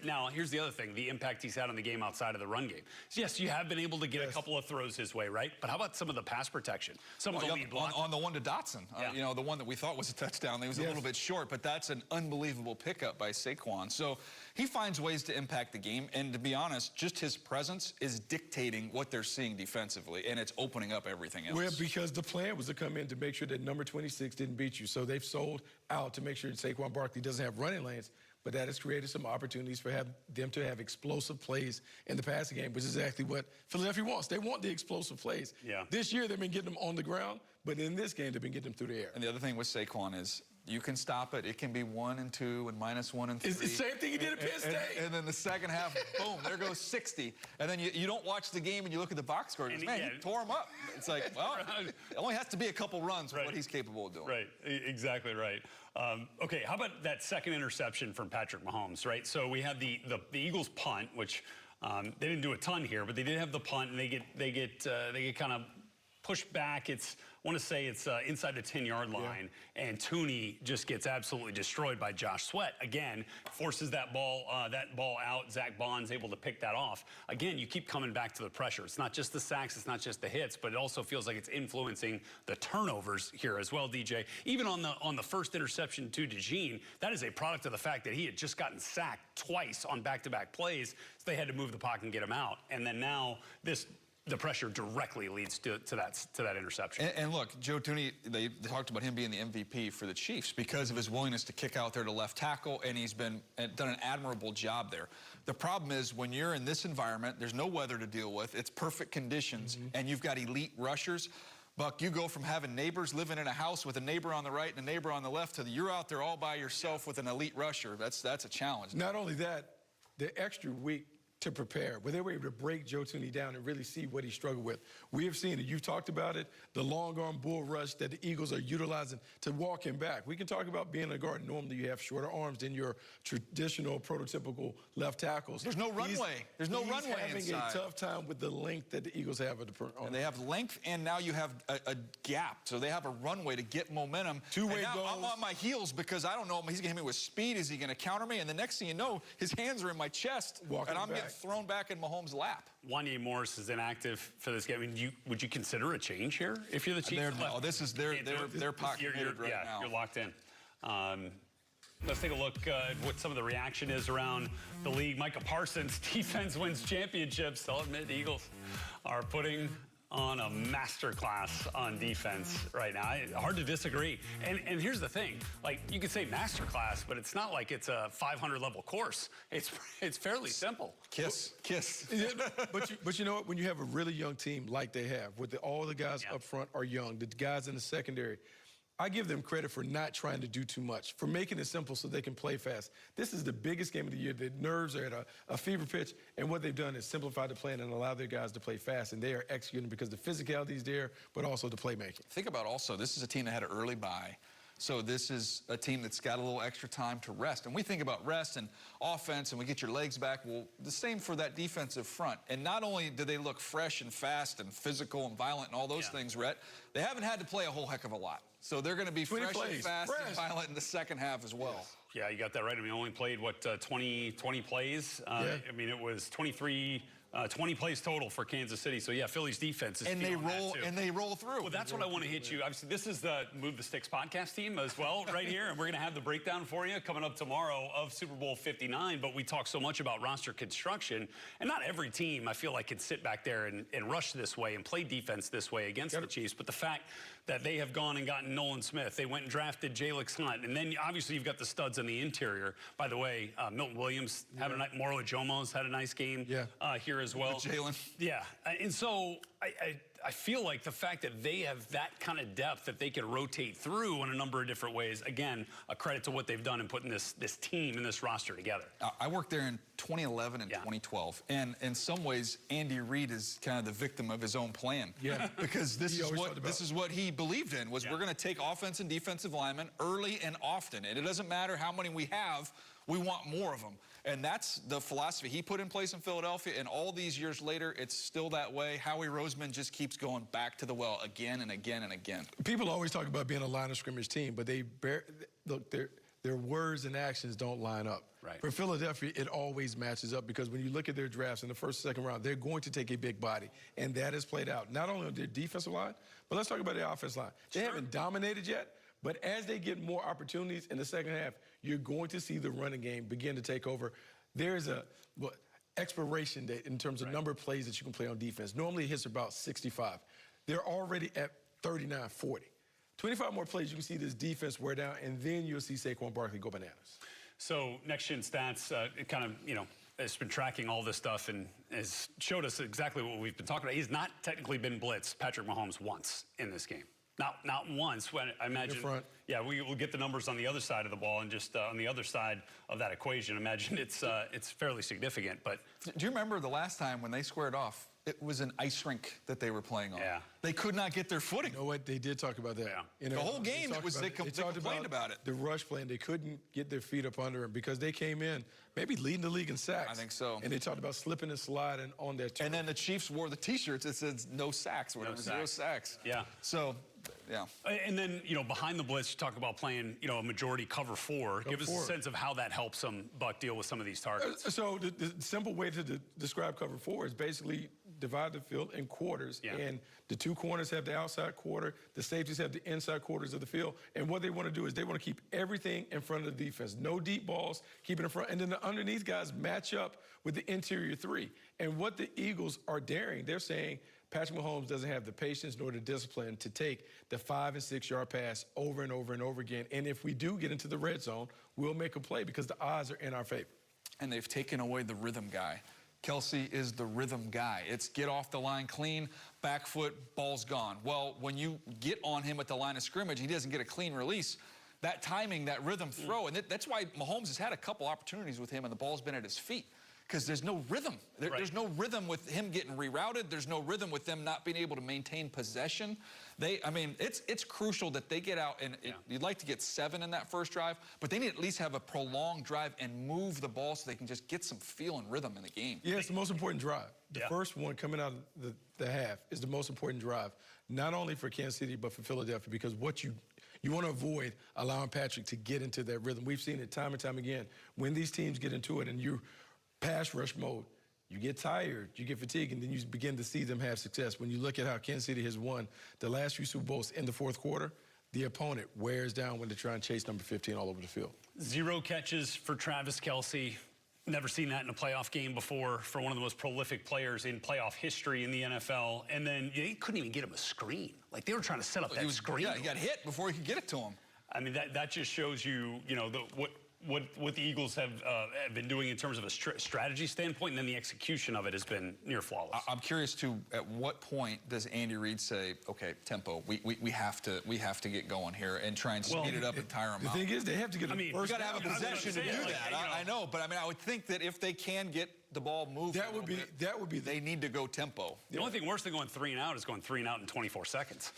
now here's the other thing, the impact he's had on the game outside of the run game. So yes, you have been able to get a couple of throws his way, right? But how about some of the pass protection? Some of the lead block. On the one to Dotson, you know, the one that we thought was a touchdown. He was a little bit short, but that's an unbelievable pickup by Saquon. So he finds ways to impact the game, and to be honest, just his presence is dictating what they're seeing defensively, and it's opening up everything else. Well, because the plan was to come in to make sure that number 26 didn't beat you. So they've sold out to make sure that Saquon Barkley doesn't have running lanes, but that has created some opportunities for them to have explosive plays in the passing game, which is exactly what Philadelphia wants. They want the explosive plays. Yeah. This year, they've been getting them on the ground, but in this game, they've been getting them through the air. And the other thing with Saquon is you can stop it. It can be 1 and 2 and -1 and 3. It's the same thing he did at Penn State. And then the second half, boom, there goes 60. And then you don't watch the game and you look at the box score and man, he tore him up. It's like, well, it only has to be a couple runs for what he's capable of doing. Right, exactly right. Okay, how about that second interception from Patrick Mahomes, right? So we had the Eagles punt, which they didn't do a ton here, but they did have the punt, and they get kind of pushed back. I want to say it's inside the 10-yard line, and Tooney just gets absolutely destroyed by Josh Sweat. Again, forces that ball out. Zach Bond's able to pick that off. Again, you keep coming back to the pressure. It's not just the sacks, it's not just the hits, but it also feels like it's influencing the turnovers here as well, DJ. Even on the first interception to DeJean, that is a product of the fact that he had just gotten sacked twice on back-to-back plays, so they had to move the pocket and get him out. And then now the pressure directly leads to that interception. And look, Joe Tooney, they talked about him being the MVP for the Chiefs because of his willingness to kick out there to left tackle, and he's done an admirable job there. The problem is when you're in this environment, there's no weather to deal with, it's perfect conditions, and you've got elite rushers. Buck, you go from having neighbors living in a house with a neighbor on the right and a neighbor on the left to you're out there all by yourself with an elite rusher. That's a challenge. Not only that, the extra week to prepare, where they were able to break Joe Tooney down and really see what he struggled with. We have seen it. You've talked about it, the long arm bull rush that the Eagles are utilizing to walk him back. We can talk about being a guard. Normally you have shorter arms than your traditional prototypical left tackles. There's no runway. There's no runway having inside. a tough time with the length that the Eagles have. And they have length, and now you have a gap. So they have a runway to get momentum. Two-way goals. I'm on my heels because I don't know, he's going to hit me with speed. Is he going to counter me? And the next thing you know, his hands are in my chest, and I'm getting thrown back in Mahomes' lap. Wanye Morris is inactive for this game. I mean, would you consider a change here if you're the Chiefs? No, this is their pocket right now. You're locked in. Let's take a look at what some of the reaction is around the league. Micah Parsons, defense wins championships. I'll admit the Eagles are putting on a masterclass on defense right now. Hard to disagree. And here's the thing, like you could say masterclass, but it's not like it's a 500 level course. It's fairly simple. Kiss. But you know what? When you have a really young team like they have, with all the guys up front are young, the guys in the secondary, I give them credit for not trying to do too much, for making it simple so they can play fast. This is the biggest game of the year. The nerves are at a fever pitch, and what they've done is simplify the plan and allow their guys to play fast, and they are executing because the physicality is there, but also the playmaking. Think about also, this is a team that had an early bye. So this is a team that's got a little extra time to rest. And we think about rest and offense and we get your legs back. Well, the same for that defensive front. And not only do they look fresh and fast and physical and violent and all those things, Rhett, they haven't had to play a whole heck of a lot. So they're going to be fresh and fast and violent in the second half as well. Yeah, you got that right. I mean, only played, what, 20 plays? I mean, it was 20 plays total for Kansas City. So yeah, Philly's defense is they roll through. Well, that's what I want to hit you. Obviously, this is the Move the Sticks podcast team as well, right here, and we're going to have the breakdown for you coming up tomorrow of Super Bowl 59. But we talk so much about roster construction, and not every team I feel like can sit back there and rush this way and play defense this way against the Chiefs. But the fact that they have gone and gotten Nolan Smith, they went and drafted Jalix Hunt, and then obviously you've got the studs on the interior. By the way, Milton Williams had a nice, Moro Ajomo's had a nice game here as well. Jalen. Yeah, and so I feel like the fact that they have that kind of depth that they can rotate through in a number of different ways, again, a credit to what they've done in putting this team and this roster together. I worked there in 2011 and 2012, and in some ways, Andy Reid is kind of the victim of his own plan. Yeah. Because this is what he believed in, was we're going to take offense and defensive linemen early and often, and it doesn't matter how many we have, we want more of them. And that's the philosophy he put in place in Philadelphia, and all these years later, it's still that way. Howie Roseman just keeps going back to the well again and again and again. People always talk about being a line of scrimmage team, but look, their words and actions don't line up. Right. For Philadelphia, it always matches up, because when you look at their drafts in the first and second round, they're going to take a big body, and that has played out. Not only on their defensive line, but let's talk about their offensive line. They haven't dominated yet, but as they get more opportunities in the second half, you're going to see the running game begin to take over. There's a expiration date in terms of number of plays that you can play on defense. Normally it hits about 65. They're already at 39, 40. 25 more plays, you can see this defense wear down, and then you'll see Saquon Barkley go bananas. So Next Gen Stats, it kind of, has been tracking all this stuff and has showed us exactly what we've been talking about. He's not technically been blitzed, Patrick Mahomes, once in this game. Not once. When I imagine, yeah, we will get the numbers on the other side of the ball, and just on the other side of that equation, imagine it's fairly significant. But do you remember the last time when they squared off? It was an ice rink that they were playing on. Yeah. They could not get their footing. You know what? They did talk about that. Yeah. The whole game, they complained about it. The rush play, and they couldn't get their feet up under him because they came in maybe leading the league in sacks. I think so. And they talked about slipping and sliding on their turf. And then the Chiefs wore the T-shirts that said no sacks, whatever. No sacks. 0 sacks. Yeah. So, yeah. And then, behind the blitz, you talk about playing, a majority cover 4. Give us a sense of how that helps them, Buck, deal with some of these targets. So the simple way to describe cover 4 is basically divide the field in quarters. Yeah. And the 2 corners have the outside quarter. The safeties have the inside quarters of the field. And what they want to do is they want to keep everything in front of the defense. No deep balls, keep it in front. And then the underneath guys match up with the interior 3. And what the Eagles are daring, they're saying Patrick Mahomes doesn't have the patience nor the discipline to take the 5- and 6-yard pass over and over and over again. And if we do get into the red zone, we'll make a play because the odds are in our favor. And they've taken away the rhythm guy. Kelsey is the rhythm guy. It's get off the line clean, back foot, ball's gone. Well, when you get on him at the line of scrimmage, he doesn't get a clean release. That timing, that rhythm throw, and that's why Mahomes has had a couple opportunities with him and the ball's been at his feet. Because there's no rhythm. There's no rhythm with him getting rerouted. There's no rhythm with them not being able to maintain possession. It's crucial that they get out, and you'd like to get 7 in that first drive, but they need to at least have a prolonged drive and move the ball so they can just get some feel and rhythm in the game. Yeah, it's the most important drive. The first one coming out of the half is the most important drive, not only for Kansas City, but for Philadelphia, because what you want to avoid allowing Patrick to get into that rhythm. We've seen it time and time again. When these teams get into it and you pass rush mode, you get tired, you get fatigued, and then you begin to see them have success. When you look at how Kansas City has won the last few Super Bowls in the fourth quarter, the opponent wears down when they try and chase number 15 all over the field. 0 catches for Travis Kelce. Never seen that in a playoff game before for one of the most prolific players in playoff history in the NFL. And then they couldn't even get him a screen. Like, they were trying to set up that screen. Yeah, he got hit before he could get it to him. I mean, that just shows you, what the Eagles have been doing in terms of a strategy standpoint, and then the execution of it has been near flawless. I'm curious too. At what point does Andy Reid say, "Okay, tempo, we have to get going here and try and speed it up and tire them out"? The thing is, they have to get. You got to have a possession to do that. I know, but I would think that if they can get the ball moved, that would be. They need to go tempo. The only thing worse than going 3 and out is going 3 and out in 24 seconds.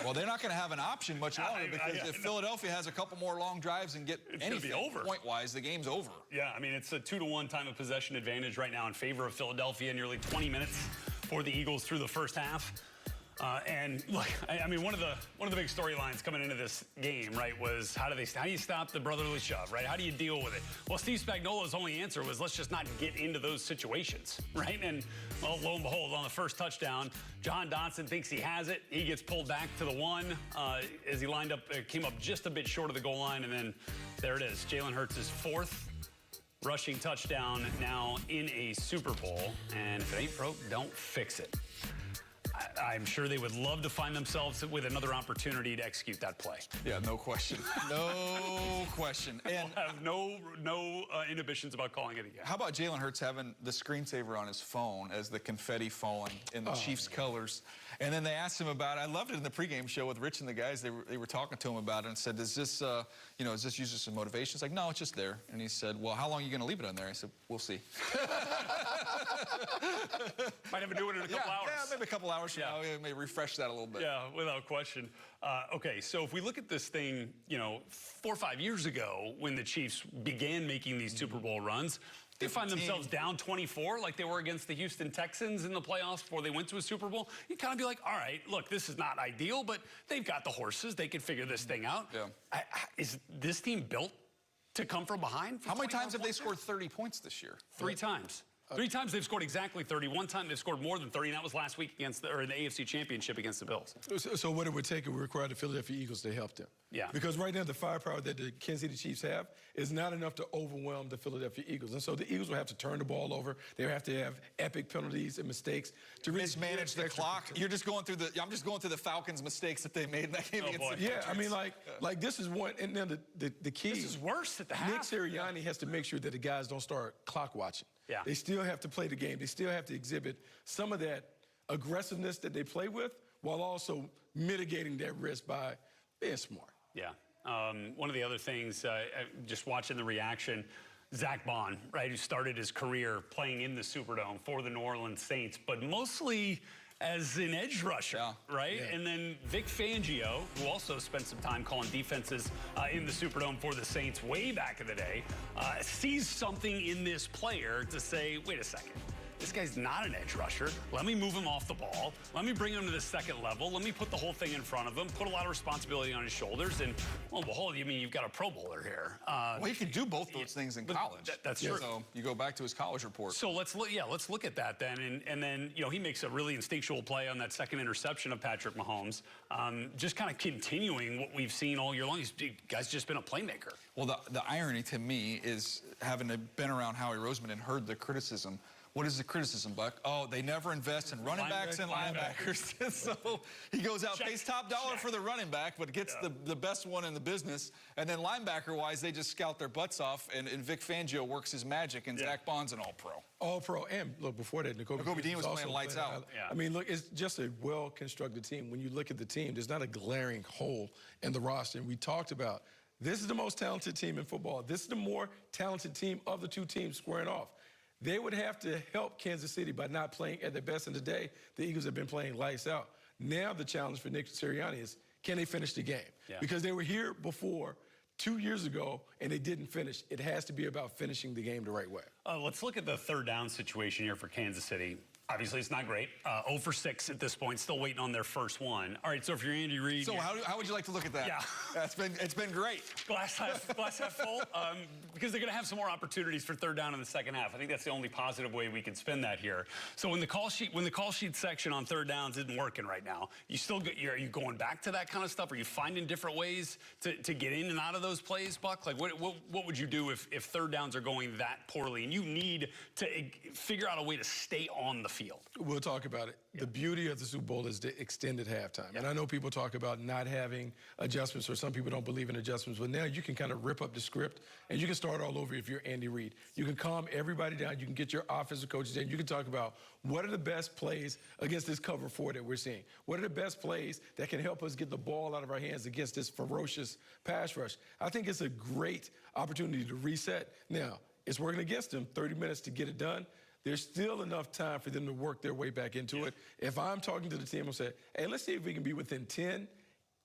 Well, they're not going to have an option much longer because if Philadelphia has a couple more long drives and get anything point-wise, the game's over. Yeah, I mean, it's a 2-to-1 time of possession advantage right now in favor of Philadelphia, nearly 20 minutes for the Eagles through the first half. And look, I mean, one of the big storylines coming into this game, right, was how do you stop the brotherly shove, right? How do you deal with it? Well, Steve Spagnuolo's only answer was, let's just not get into those situations, right? And well, lo and behold, on the first touchdown, John Dotson thinks he has it. He gets pulled back to the 1 as he came up just a bit short of the goal line, and then there it is. Jalen Hurts' 4th rushing touchdown now in a Super Bowl, and if it ain't broke, don't fix it. I'm sure they would love to find themselves with another opportunity to execute that play. Yeah, no question. No question. And we'll have no inhibitions about calling it again. How about Jalen Hurts having the screensaver on his phone as the confetti falling in the Chiefs colors? And then they asked him about it. I loved it in the pregame show with Rich and the guys. They were talking to him about it and said, is this used as some motivation? It's like, no, it's just there. And he said, well, how long are you going to leave it on there? I said, we'll see. Might have to do it in a couple hours. Yeah, maybe a couple hours from now. We may refresh that a little bit. Yeah, without question. Okay, so if we look at this thing, 4 or 5 years ago when the Chiefs began making these Super Bowl runs, they find themselves down 24 like they were against the Houston Texans in the playoffs before they went to a Super Bowl. You kind of be like, all right, look, this is not ideal, but they've got the horses. They can figure this thing out. Yeah. Is this team built to come from behind? How many times have they scored 30 points this year? 3 times. 3 times they've scored exactly 30. One time they've scored more than 30, and that was last week against in the AFC Championship against the Bills. So what it would take, it would require the Philadelphia Eagles to help them. Yeah. Because right now the firepower that the Kansas City Chiefs have is not enough to overwhelm the Philadelphia Eagles. And so the Eagles will have to turn the ball over. They have to have epic penalties and mistakes to mismanage the clock. I'm just going through the Falcons' mistakes that they made in that game against the Patriots. Yeah, I mean, like this is one, and then the key. This is worse at the half. Nick Sirianni has to make sure that the guys don't start clock watching. Yeah. They still have to play the game. They still have to exhibit some of that aggressiveness that they play with while also mitigating that risk by being smart. Yeah. One of the other things, just watching the reaction, Zach Bond, right, who started his career playing in the Superdome for the New Orleans Saints, but mostly as an edge rusher, right? Yeah. And then Vic Fangio, who also spent some time calling defenses in the Superdome for the Saints way back in the day, sees something in this player to say, wait a second. This guy's not an edge rusher. Let me move him off the ball. Let me bring him to the second level. Let me put the whole thing in front of him, put a lot of responsibility on his shoulders, and, well, behold, you mean you've got a Pro Bowler here. Well, he could do both those things in college. That's true. So you go back to his college report. So let's look at that then. And then, he makes a really instinctual play on that second interception of Patrick Mahomes. Just kind of continuing what we've seen all year long. The guy's just been a playmaker. Well, the irony to me is having been around Howie Roseman and heard the criticism. What is the criticism, Buck? Oh, they never invest in running backs and linebackers. So he goes out, pays top dollar for the running back, but gets the best one in the business. And then linebacker-wise, they just scout their butts off, and Vic Fangio works his magic, and Zach Bond's an all-pro. All-pro, and look, before that, Nakobe Dean was playing lights out. I mean, look, it's just a well-constructed team. When you look at the team, there's not a glaring hole in the roster. And we talked about, this is the most talented team in football. This is the more talented team of the two teams squaring off. They would have to help Kansas City by not playing at their best. And today, the Eagles have been playing lights out. Now the challenge for Nick Sirianni is, can they finish the game? Yeah. Because they were here before 2 years ago, and they didn't finish. It has to be about finishing the game the right way. Let's look at the third down situation here for Kansas City. Obviously, it's not great. 0 for 6 at this point, still waiting on their first one. All right, so if you're Andy Reid... So how would you like to look at that? Yeah. It's been great. Glass half full, because they're going to have some more opportunities for third down in the second half. I think that's the only positive way we can spin that here. So when the call sheet section on third downs isn't working right now, are you going back to that kind of stuff? Are you finding different ways to get in and out of those plays, Buck? Like, what would you do if third downs are going that poorly and you need to figure out a way to stay on the field? We'll talk about it. The beauty of the Super Bowl is the extended halftime. And I know people talk about not having adjustments, or some people don't believe in adjustments, but now you can kind of rip up the script and you can start all over if you're Andy Reid. You can calm everybody down. You can get your offensive coaches in. You can talk about what are the best plays against this cover 4 that we're seeing. What are the best plays that can help us get the ball out of our hands against this ferocious pass rush? I think it's a great opportunity to reset. Now, it's working against them, 30 minutes to get it done. There's still enough time for them to work their way back into it. If I'm talking to the team, I'll say, hey, let's see if we can be within 10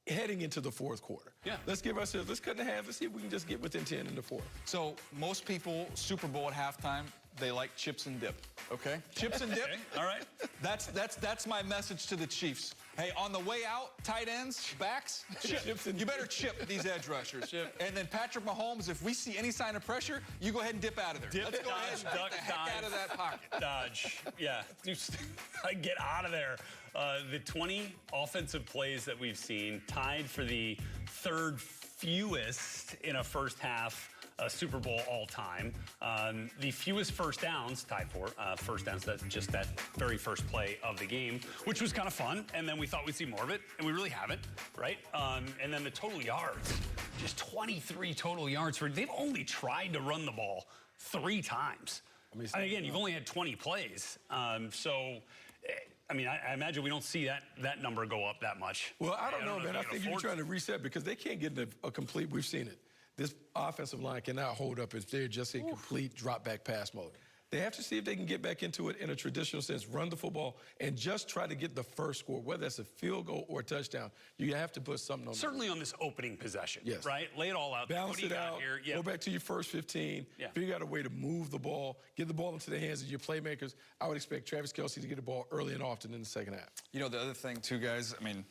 heading into the fourth quarter. Yeah. Let's cut in half. Let's see if we can just get within 10 in the fourth. So most people, Super Bowl at halftime, they like chips and dip, okay? Chips and dip. Okay. All right. That's my message to the Chiefs. Hey, on the way out, tight ends, backs, you better chip these edge rushers. And then Patrick Mahomes, if we see any sign of pressure, you go ahead and dip out of there. Let's go ahead and get the heck out of that pocket. Dodge. Yeah. Get out of there. The 20 offensive plays that we've seen tied for the third fewest in a first half Super Bowl all time. The fewest first downs, tied for first downs, that's just that very first play of the game, which was kind of fun. And then we thought we'd see more of it, and we really haven't, right? And then the total yards, just 23 total yards. They've only tried to run the ball 3 times. And again, you've only had 20 plays. So, I mean, I imagine we don't see that number go up that much. Well, I don't know, man. I think you're trying to reset because they can't get a complete, we've seen it. This offensive line cannot hold up if they're just in complete drop-back pass mode. They have to see if they can get back into it in a traditional sense, run the football, and just try to get the first score, whether that's a field goal or a touchdown. You have to put something on. Certainly on this opening possession, yes. Right? Lay it all out. Balance it out. Here? Yeah. Go back to your first 15. Yeah. Figure out a way to move the ball, get the ball into the hands of your playmakers. I would expect Travis Kelce to get the ball early and often in the second half. You know, the other thing, too, guys, I mean,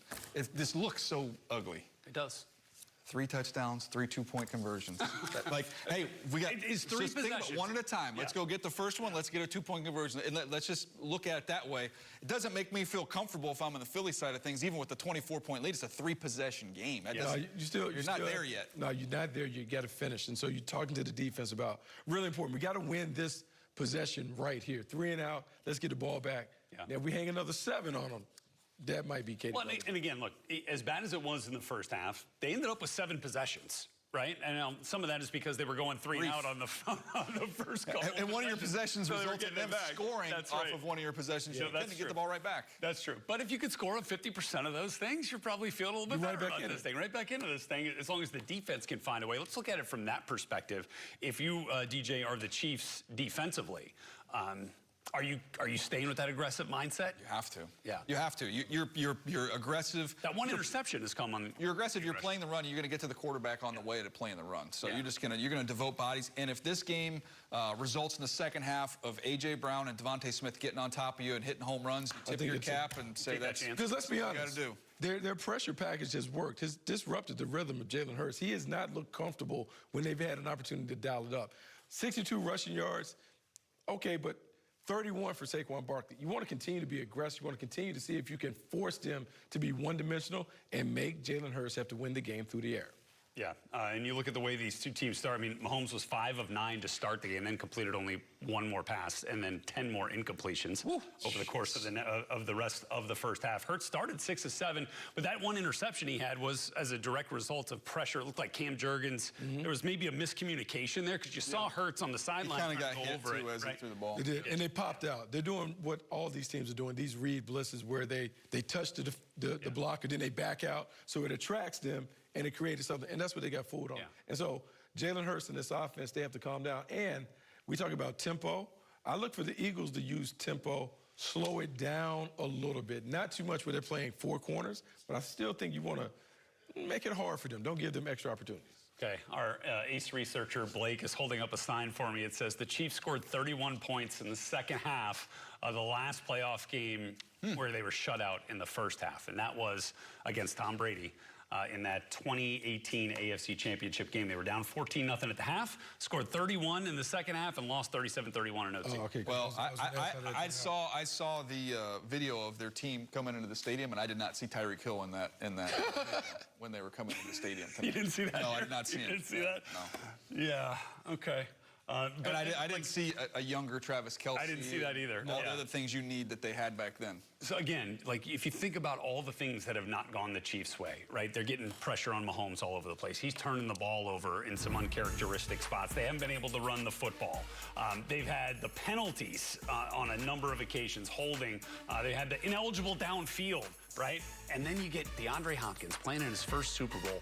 this looks so ugly. It does. 3 touchdowns, 3 2-point conversions. Like, hey, we got it's 3 just think about one at a time. Let's go get the first one. Let's get a 2-point conversion, and let's just look at it that way. It doesn't make me feel comfortable if I'm on the Philly side of things. Even with the 24-point lead, it's a 3-possession game. That you're not there yet. No, you're not there. You got to finish, and so you're talking to the defense about really important. We got to win this possession right here. 3 and out. Let's get the ball back. Yeah. Now if we hang another 7 on them, that might be capable. Well, and again, look, as bad as it was in the first half, they ended up with 7 possessions, right? And some of that is because they were going 3 and out on the first goal. And one of your possessions resulted in them scoring off of one of your possessions. You couldn't get the ball right back. That's true. But if you could score on 50% of those things, you're probably feeling a little bit better about this thing. Right back into this thing, as long as the defense can find a way. Let's look at it from that perspective. If you, DJ, are the Chiefs defensively, are you staying with that aggressive mindset? You have to. Yeah. You have to. You're aggressive. That one interception has come on. You're aggressive. You're playing the run. You're going to get to the quarterback on the way to playing the run. So you're going to devote bodies. And if this game results in the second half of A.J. Brown and Devontae Smith getting on top of you and hitting home runs, you tip your cap and say that's because let's be honest. You got to do. Their pressure package has worked. Has disrupted the rhythm of Jalen Hurts. He has not looked comfortable when they've had an opportunity to dial it up. 62 rushing yards, okay, but 31 for Saquon Barkley. You want to continue to be aggressive. You want to continue to see if you can force them to be one-dimensional and make Jalen Hurts have to win the game through the air. Yeah, and you look at the way these two teams start. I mean, Mahomes was 5 of 9 to start the game, then completed only 1 more pass, and then 10 more incompletions over the course of the rest of the first half. Hurts started 6 of 7, but that one interception he had was as a direct result of pressure. It looked like Cam Jurgens. There was maybe a miscommunication there because you saw Hurts on the sideline. He kind of got hit too as he threw the ball. They did, and they popped out. They're doing what all these teams are doing. These read blitzes where they touch the block and then they back out, so it attracts them. And it created something, and that's what they got fooled on. And so Jalen Hurts in this offense, they have to calm down. And we talk about tempo. I look for the Eagles to use tempo, slow it down a little bit. Not too much where they're playing 4 corners, but I still think you want to make it hard for them. Don't give them extra opportunities. Okay, our ace researcher, Blake, is holding up a sign for me. It says the Chiefs scored 31 points in the second half of the last playoff game where they were shut out in the first half, and that was against Tom Brady. In that 2018 AFC Championship game. They were down 14-0 at the half, scored 31 in the second half, and lost 37-31 in OT. Oh, okay. Well, I saw the video of their team coming into the stadium, and I did not see Tyreek Hill in that when they were coming into the stadium tonight. You didn't see that? No, I did not see it. You didn't see that? No. Yeah, okay. But I didn't see a younger Travis Kelce. I didn't see that either. All the other things you need that they had back then. So again, like if you think about all the things that have not gone the Chiefs' way, right? They're getting pressure on Mahomes all over the place. He's turning the ball over in some uncharacteristic spots. They haven't been able to run the football. They've had the penalties on a number of occasions, holding. They had the ineligible downfield, right? And then you get DeAndre Hopkins playing in his first Super Bowl,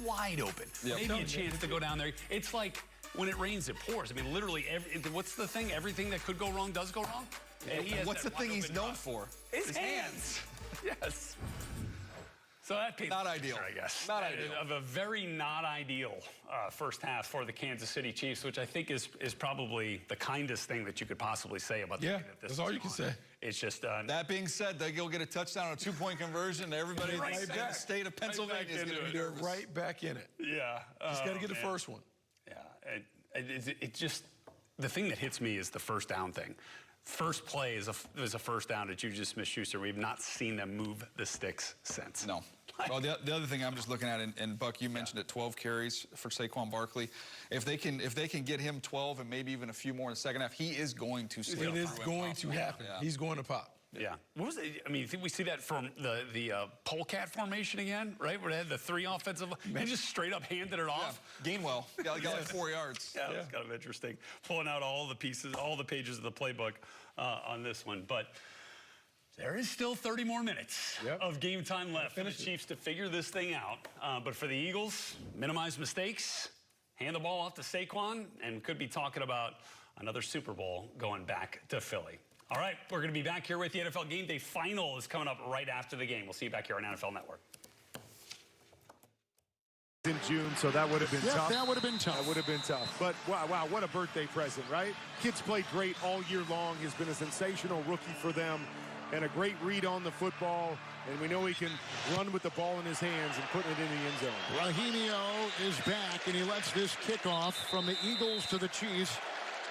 wide open. Yep. Maybe a chance to go down there. It's like when it rains, it pours. I mean, literally, what's the thing? Everything that could go wrong does go wrong. And what's the thing he's known for? His hands. Yes. So that paints not the ideal, picture, I guess. Not ideal. Of a very not ideal first half for the Kansas City Chiefs, which I think is probably the kindest thing that you could possibly say about the game that this that's all you can say. It's just that being said, they go get a touchdown on a 2point conversion. Everybody in the state of Pennsylvania is going to be nervous. Right back in it. Yeah. Just got to get the first one. Yeah. It just the thing that hits me is the first down thing. First play is a first down to Juju Smith-Schuster. We've not seen them move the sticks since. No. Well, the other thing I'm just looking at, and Buck, you mentioned it, 12 carries for Saquon Barkley. If they can get him 12 and maybe even a few more in the second half, he is going to slip. It is going to happen. Yeah. He's going to pop. Yeah. What was it? I mean, I think we see that from the polecat formation again, right? Where they had the 3 offensive. They just straight up handed it off. Gainwell got like 4 yards. Yeah, that's kind of interesting. Pulling out all the pieces, all the pages of the playbook on this one. But there is still 30 more minutes of game time left for the Chiefs to figure this thing out. But for the Eagles, minimize mistakes, hand the ball off to Saquon, and could be talking about another Super Bowl going back to Philly. All right, we're going to be back here with the NFL Game Day Final is coming up right after the game. We'll see you back here on NFL Network. In June, so that would have been tough. That would have been tough. That would have been tough. But wow, what a birthday present, right? Kid's played great all year long. He's been a sensational rookie for them and a great read on the football. And we know he can run with the ball in his hands and put it in the end zone. Raheem is back, and he lets this kickoff from the Eagles to the Chiefs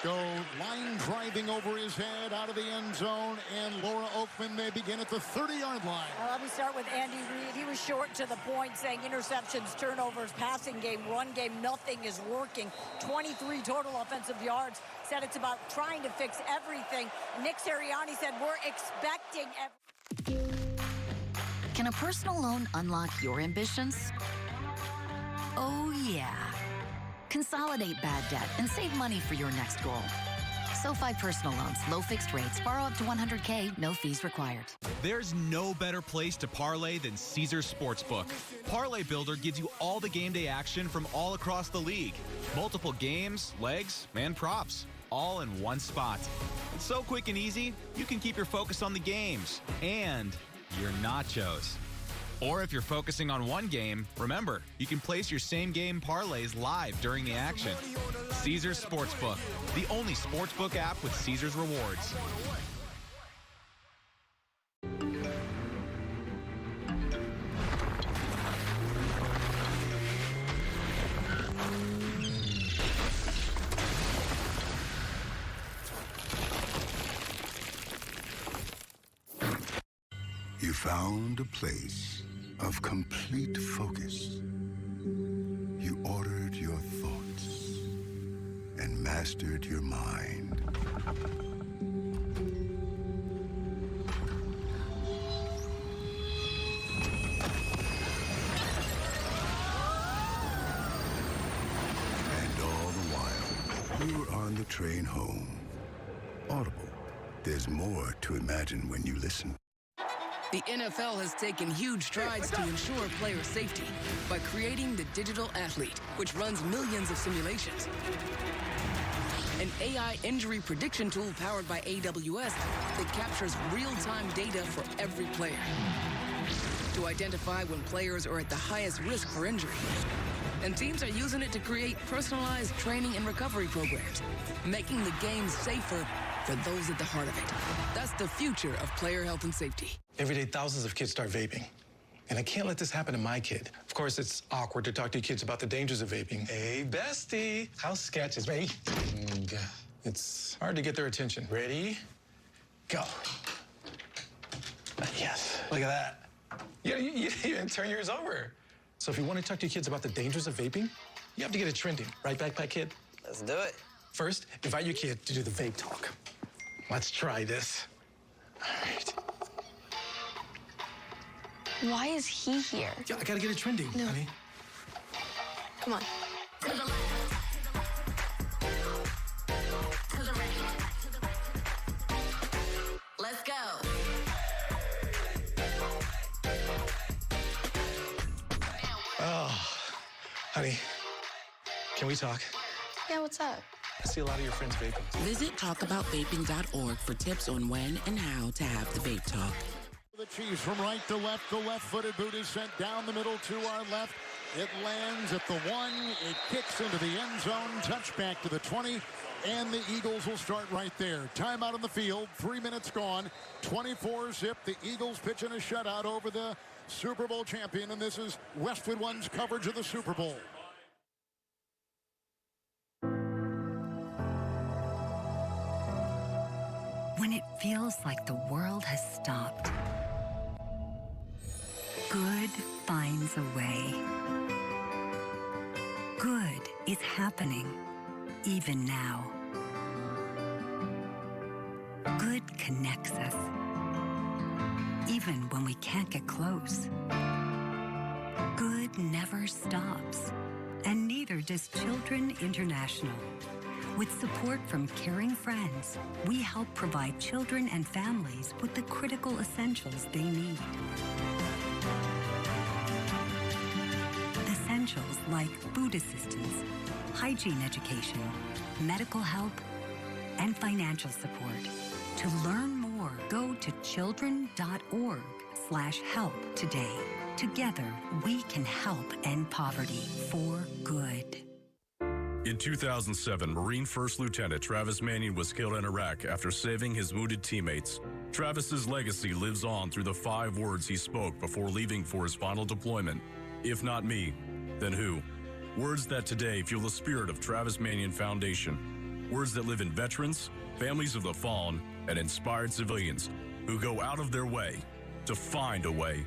go line driving over his head out of the end zone, and Laura Oakman, they begin at the 30-yard line. Well, let me start with Andy Reid. He was short to the point, saying interceptions, turnovers, passing game, run game, nothing is working. 23 total offensive yards. Said it's about trying to fix everything. Nick Sirianni said we're expecting Can a personal loan unlock your ambitions? Oh, yeah. Consolidate bad debt and save money for your next goal. SoFi Personal Loans, low fixed rates, borrow up to $100K, no fees required. There's no better place to parlay than Caesars Sportsbook. Parlay Builder gives you all the game day action from all across the league. Multiple games, legs, and props, all in one spot. It's so quick and easy, you can keep your focus on the games and your nachos. Or if you're focusing on one game, remember, you can place your same game parlays live during the action. Caesars Sportsbook, the only sportsbook app with Caesars Rewards. You found a place of complete focus. You ordered your thoughts and mastered your mind. And all the while, you were on the train home. Audible. There's more to imagine when you listen. The NFL has taken huge strides to ensure player safety by creating the Digital Athlete, which runs millions of simulations. An AI injury prediction tool powered by AWS that captures real-time data for every player to identify when players are at the highest risk for injury. And teams are using it to create personalized training and recovery programs, making the game safer for those at the heart of it. That's the future of player health and safety. Every day, thousands of kids start vaping. And I can't let this happen to my kid. Of course, it's awkward to talk to kids about the dangers of vaping. Hey, bestie, how's sketches? Ready? It's hard to get their attention. Ready? Go. Yes, look at that. You didn't even turn yours over. So if you want to talk to your kids about the dangers of vaping, you have to get it trending. Right, Backpack Kid? Let's do it. First, invite your kid to do the vape talk. Let's try this. All right. Why is he here? Yeah, I gotta get it trending, honey. Come on. Let's go. Oh, honey, can we talk? Yeah, what's up? I see a lot of your friends vaping. Visit talkaboutvaping.org for tips on when and how to have the vape talk. The Chiefs from right to left. The left-footed boot is sent down the middle to our left. It lands at the 1. It kicks into the end zone. Touchback to the 20. And the Eagles will start right there. Timeout on the field. 3 minutes gone. 24-zip. The Eagles pitching a shutout over the Super Bowl champion. And this is Westwood One's coverage of the Super Bowl. when it feels like the world has stopped. Good finds a way. Good is happening, even now. Good connects us, even when we can't get close. Good never stops, and neither does Children International. With support from caring friends, we help provide children and families with the critical essentials they need. Essentials like food assistance, hygiene education, medical help, and financial support. To learn more, go to children.org/help today. Together, we can help end poverty for good. In 2007, Marine First Lieutenant Travis Manion was killed in Iraq after saving his wounded teammates. Travis's legacy lives on through the 5 words he spoke before leaving for his final deployment. If not me, then who? Words that today fuel the spirit of Travis Manion Foundation. Words that live in veterans, families of the fallen, and inspired civilians who go out of their way to find a way,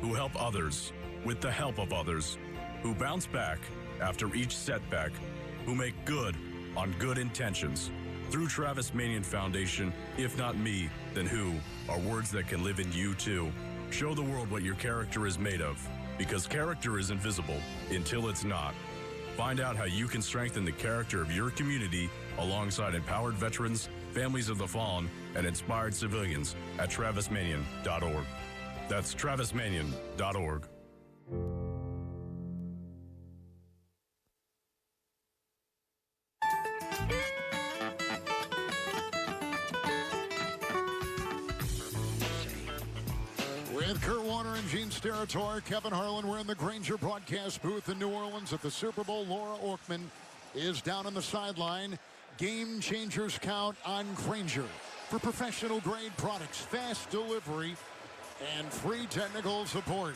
who help others with the help of others, who bounce back after each setback, who make good on good intentions. Through Travis Manion Foundation, if not me, then who, are words that can live in you too. Show the world what your character is made of, because character is invisible until it's not. Find out how you can strengthen the character of your community alongside empowered veterans, families of the fallen, and inspired civilians at travismanion.org. That's travismanion.org. With Kurt Warner and Gene Steratore, Kevin Harlan, we're in the Grainger broadcast booth in New Orleans at the Super Bowl. Laura Orkman is down on the sideline. Game changers count on Grainger for professional grade products, fast delivery, and free technical support.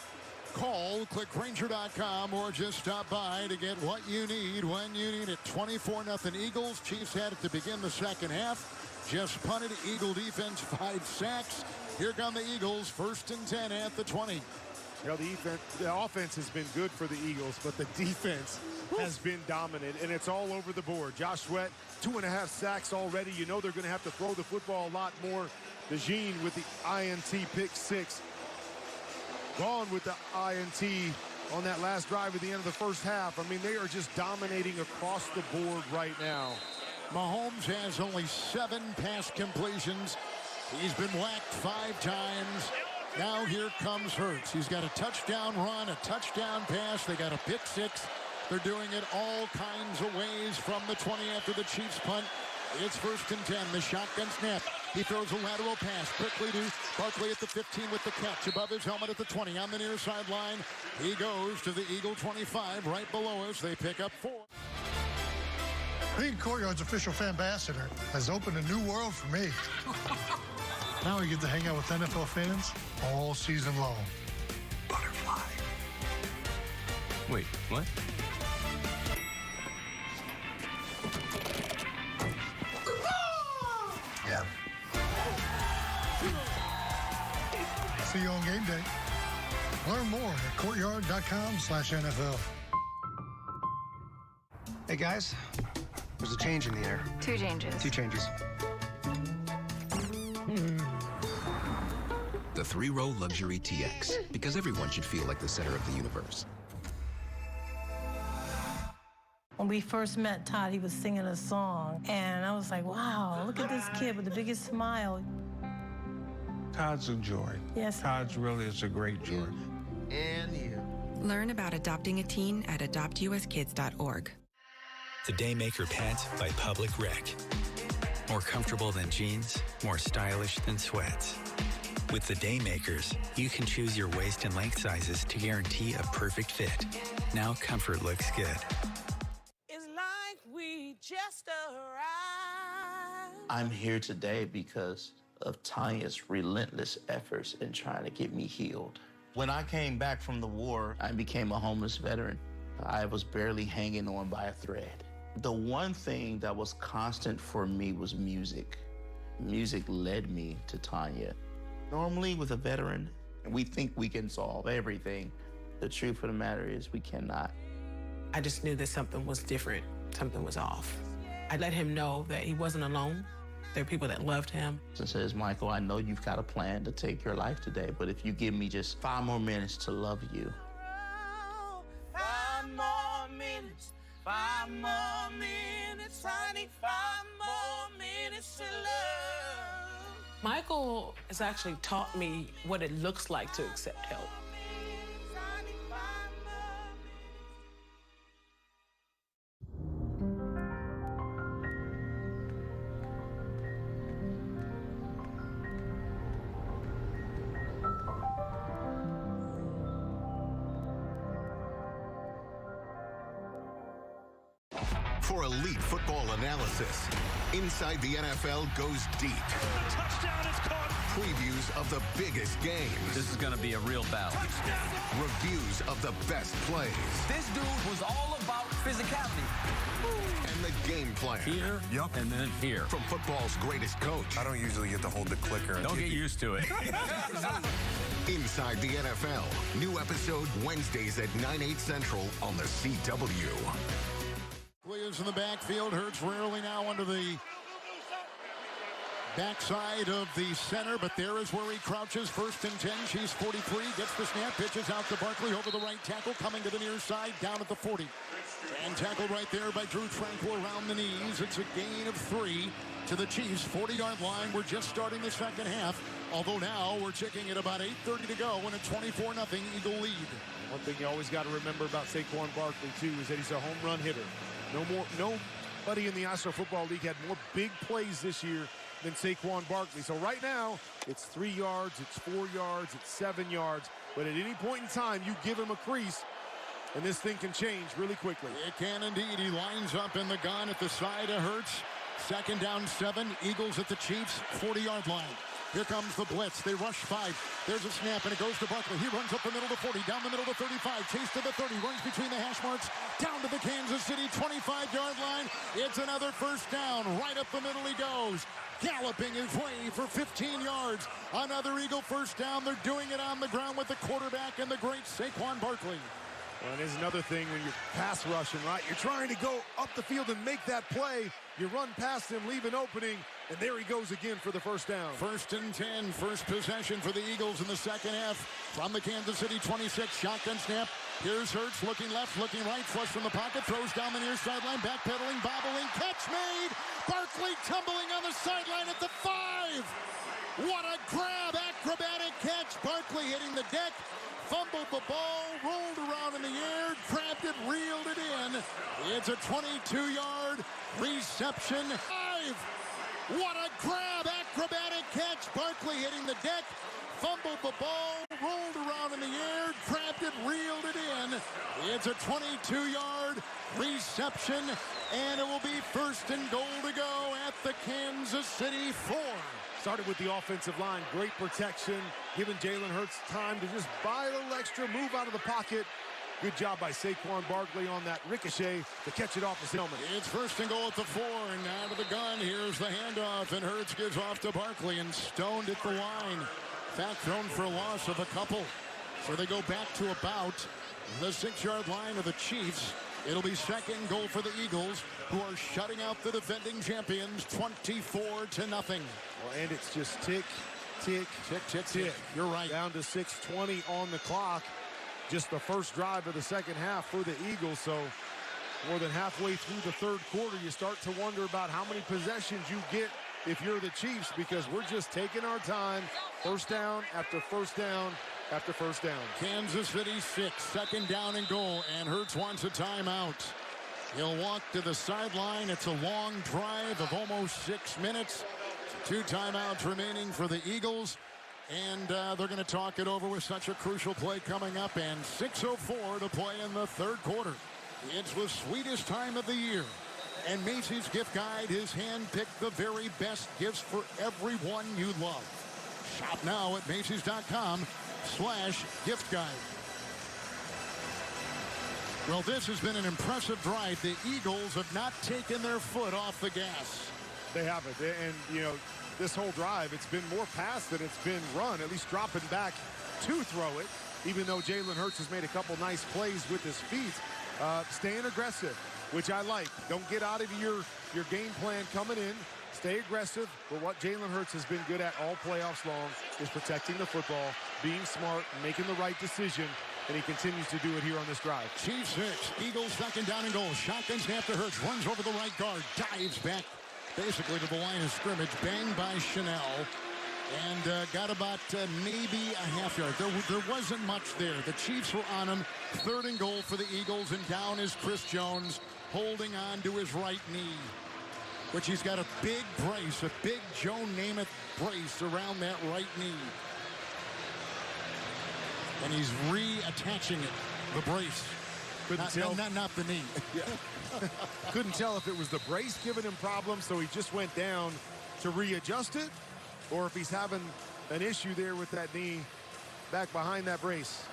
Call, click Grainger.com, or just stop by to get what you need when you need it. 24-0 Eagles. Chiefs had it to begin the second half. Just punted. Eagle defense, 5 sacks. Here come the Eagles, 1st and 10 at the 20. You know, the offense has been good for the Eagles, but the defense has been dominant, and it's all over the board. Josh Sweat, 2.5 sacks already. You know they're going to have to throw the football a lot more. DeJean with the INT pick 6. Gone with the INT on that last drive at the end of the first half. I mean, they are just dominating across the board right now. Mahomes has only 7 pass completions. He's been whacked 5 times. Now here comes Hurts. He's got a touchdown run, a touchdown pass. They got a pick 6. They're doing it all kinds of ways from the 20 after the Chiefs punt. It's 1st and 10. The shotgun snap. He throws a lateral pass quickly to Barkley at the 15 with the catch above his helmet at the 20 on the near sideline. He goes to the Eagle 25 right below us. They pick up 4. Being Courtyard's official fan ambassador has opened a new world for me. Now we get to hang out with NFL fans all season long. Butterfly. Wait, what? Yeah. See you on game day. Learn more at courtyard.com/NFL. Hey guys, there's a change in the air. 2 changes. 2 changes. The 3-row luxury TX, because everyone should feel like the center of the universe. When we first met Todd, he was singing a song, and I was like, wow, look at this kid with the biggest smile. Todd's a joy. Yes. Todd's really is a great joy. And you. Learn about adopting a teen at adoptuskids.org. The Daymaker pant by Public Rec. More comfortable than jeans, more stylish than sweats. With the Daymakers, you can choose your waist and length sizes to guarantee a perfect fit. Now comfort looks good. It's like we just arrived. I'm here today because of Tanya's relentless efforts in trying to get me healed. When I came back from the war, I became a homeless veteran. I was barely hanging on by a thread. The one thing that was constant for me was music. Music led me to Tanya. Normally with a veteran, we think we can solve everything. The truth of the matter is we cannot. I just knew that something was different, something was off. I let him know that he wasn't alone. There are people that loved him. And says, Michael, I know you've got a plan to take your life today, but if you give me just 5 more minutes to love you. 5 more minutes, 5 more minutes, honey, 5 more minutes to love. Michael has actually taught me what it looks like to accept help. For elite football analysis, Inside the NFL goes deep. The touchdown is caught. Previews of the biggest games. This is going to be a real battle. Touchdown. Reviews of the best plays. This dude was all about physicality. And the game plan. Here, and then here. From football's greatest coach. I don't usually get to hold the clicker. Don't get used to it. Inside the NFL. New episode Wednesdays at 9/8 Central on the CW. Williams in the backfield. Hurts rarely now under the backside of the center, but there is where he crouches. 1st and 10. Chiefs 43. Gets the snap. Pitches out to Barkley over the right tackle. Coming to the near side. Down at the 40. And tackled right there by Drew Tranquil around the knees. It's a gain of 3 to the Chiefs' 40-yard line. We're just starting the second half. Although now we're ticking at about 8:30 to go and a 24-0 Eagle lead. One thing you always got to remember about Saquon Barkley, too, is that he's a home run hitter. Nobody in the National Football League had more big plays this year than Saquon Barkley. So right now, it's 3 yards, it's 4 yards, it's 7 yards. But at any point in time, you give him a crease, and this thing can change really quickly. It can indeed. He lines up in the gun at the side of Hurts. 2nd down 7. Eagles at the Chiefs' 40-yard line. Here comes the blitz. They rush 5. There's a snap, and it goes to Barkley. He runs up the middle to 40, down the middle to 35, chase to the 30, runs between the hash marks, down to the Kansas City 25-yard line. It's another 1st down. Right up the middle he goes, galloping his way for 15 yards. Another Eagle 1st down. They're doing it on the ground with the quarterback and the great Saquon Barkley. Well, and there's another thing when you're pass rushing, right? You're trying to go up the field and make that play. You run past him, leave an opening, and there he goes again for the 1st down. 1st and 10, first possession for the Eagles in the second half. From the Kansas City 26, shotgun snap. Here's Hurts looking left, looking right, flush from the pocket, throws down the near sideline, backpedaling, bobbling, catch made. Barkley tumbling on the sideline at the 5. What a grab, acrobatic catch. Barkley hitting the deck. Fumbled the ball, rolled around in the air, grabbed it, reeled it in. It's a 22-yard reception. 5. What a grab, acrobatic catch. Barkley hitting the deck, fumbled the ball, rolled around in the air, grabbed it, reeled it in. It's a 22-yard reception, and it will be 1st and goal to go at the Kansas City 4. Started with the offensive line, great protection, giving Jalen Hurts time to just buy a little extra, move out of the pocket. Good job by Saquon Barkley on that ricochet to catch it off his helmet. It's 1st and goal at the 4, and out of the gun, here's the handoff, and Hurts gives off to Barkley and stoned at the line. In fact, thrown for a loss of a couple. So they go back to about the 6-yard line of the Chiefs. It'll be 2nd goal for the Eagles, who are shutting out the defending champions 24-0. Well, and it's just tick, tick, tick, tick, tick. You're right. Down to 6:20 on the clock. Just the first drive of the second half for the Eagles. So more than halfway through the 3rd quarter, you start to wonder about how many possessions you get if you're the Chiefs, because we're just taking our time. 1st down after 1st down after 1st down. Kansas City 6, 2nd down and goal, and Hurts wants a timeout. He'll walk to the sideline. It's a long drive of almost 6 minutes. 2 timeouts remaining for the Eagles, and they're going to talk it over with such a crucial play coming up, and 6:04 to play in the 3rd quarter. It's the sweetest time of the year, and Macy's Gift Guide has handpicked the very best gifts for everyone you love. Shop now at Macy's.com/gift guide. Well, this has been an impressive drive. The Eagles have not taken their foot off the gas. They haven't. And, you know, this whole drive. It's been more pass than it's been run, at least dropping back to throw it, even though Jalen Hurts has made a couple nice plays with his feet. Staying aggressive, which I like. Don't get out of your game plan coming in. Stay aggressive. But what Jalen Hurts has been good at all playoffs long is protecting the football, being smart, making the right decision, and he continues to do it here on this drive. Chiefs 6, Eagles 2nd down and goal. Shotgun snap to Hurts, runs over the right guard, dives back basically to the line of scrimmage, banged by Chanel, and got about maybe a half yard. There wasn't much there. The Chiefs were on him. 3rd and goal for the Eagles, and down is Chris Jones, holding on to his right knee, which he's got a big brace, a big Joe Namath brace around that right knee. And he's reattaching it, the brace. Couldn't tell. Not the knee. Yeah. Couldn't tell if it was the brace giving him problems, so he just went down to readjust it, or if he's having an issue there with that knee back behind that brace.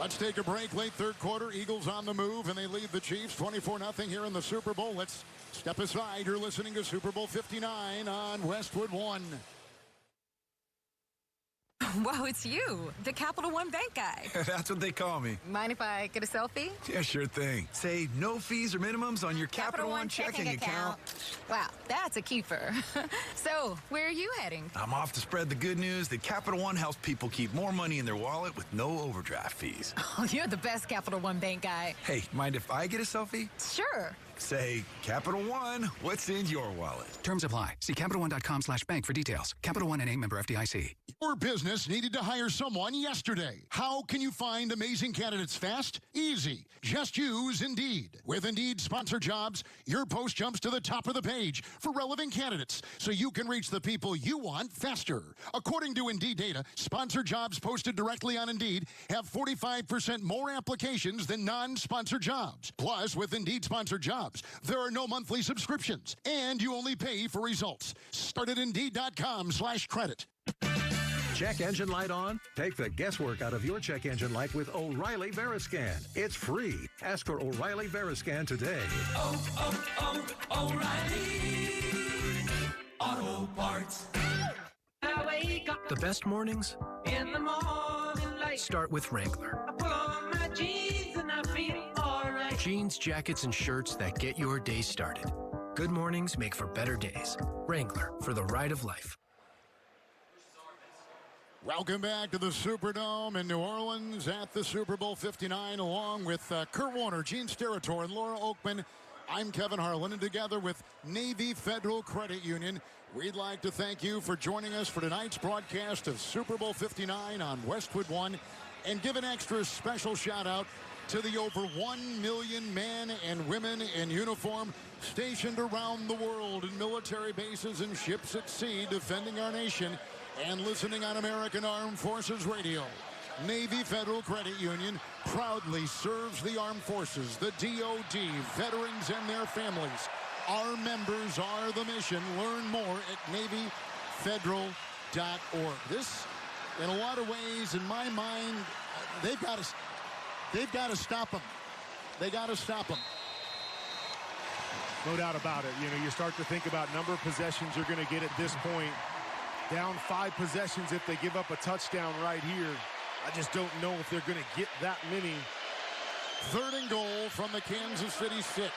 Let's take a break. Late 3rd quarter, Eagles on the move, and they lead the Chiefs 24-0 here in the Super Bowl. Let's step aside. You're listening to Super Bowl 59 on Westwood One. Whoa, it's you, the Capital One Bank guy. That's what they call me. Mind if I get a selfie? Yeah, sure thing. Say no fees or minimums on your Capital One checking account. Wow, that's a keeper. So, where are you heading? I'm off to spread the good news that Capital One helps people keep more money in their wallet with no overdraft fees. Oh, you're the best Capital One Bank guy. Hey, mind if I get a selfie? Sure. Say, Capital One, what's in your wallet? Terms apply. See CapitalOne.com/bank for details. Capital One N.A. member FDIC. Your business needed to hire someone yesterday. How can you find amazing candidates fast? Easy. Just use Indeed. With Indeed Sponsored Jobs, your post jumps to the top of the page for relevant candidates, so you can reach the people you want faster. According to Indeed data, sponsored jobs posted directly on Indeed have 45% more applications than non-sponsored jobs. Plus, with Indeed Sponsored Jobs, there are no monthly subscriptions, and you only pay for results. Start at Indeed.com/credit. Check engine light on? Take the guesswork out of your check engine light with O'Reilly Veriscan. It's free. Ask for O'Reilly Veriscan today. O'Reilly Auto Parts. I wake up The best mornings in the morning light. start with Wrangler. I pull on my jeans and I feel alright. Jeans, jackets, and shirts that get your day started. Good mornings make for better days. Wrangler, for the ride of life. Welcome back to the Superdome in New Orleans at the Super Bowl 59, along with Kurt Warner, Gene Steratore, and Laura Oakman. I'm Kevin Harlan, and together with Navy Federal Credit Union, we'd like to thank you for joining us for tonight's broadcast of Super Bowl 59 on Westwood One, and give an extra special shout-out to the over 1 million men and women in uniform stationed around the world in military bases and ships at sea defending our nation and listening on American Armed Forces Radio. Navy Federal Credit Union proudly serves the armed forces, the DOD, veterans, and their families. Our members are the mission. Learn more at NavyFederal.org. This, in a lot of ways, in my mind, they've got to stop them. They got to stop them. No doubt about it. You know, you start to think about number of possessions you're going to get at this point. Down 5 possessions if they give up a touchdown right here. I just don't know if they're going to get that many. 3rd and goal from the Kansas City 6.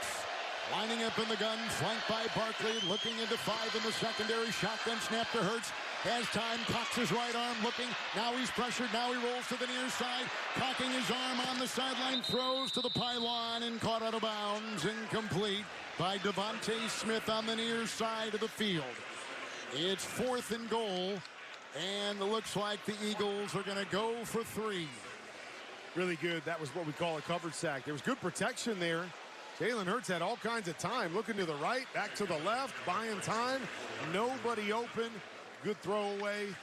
Lining up in the gun, flanked by Barkley, looking into 5 in the secondary. Shotgun snap to Hurts. Has time, cocks his right arm, looking. Now he's pressured. Now he rolls to the near side. Cocking his arm on the sideline, throws to the pylon and caught out of bounds. Incomplete by Devontae Smith on the near side of the field. It's 4th and goal, and it looks like the Eagles are going to go for 3. Really good. That was what we call a covered sack. There was good protection there. Jalen Hurts had all kinds of time. Looking to the right, back to the left, buying time. Nobody open. Good throwaway.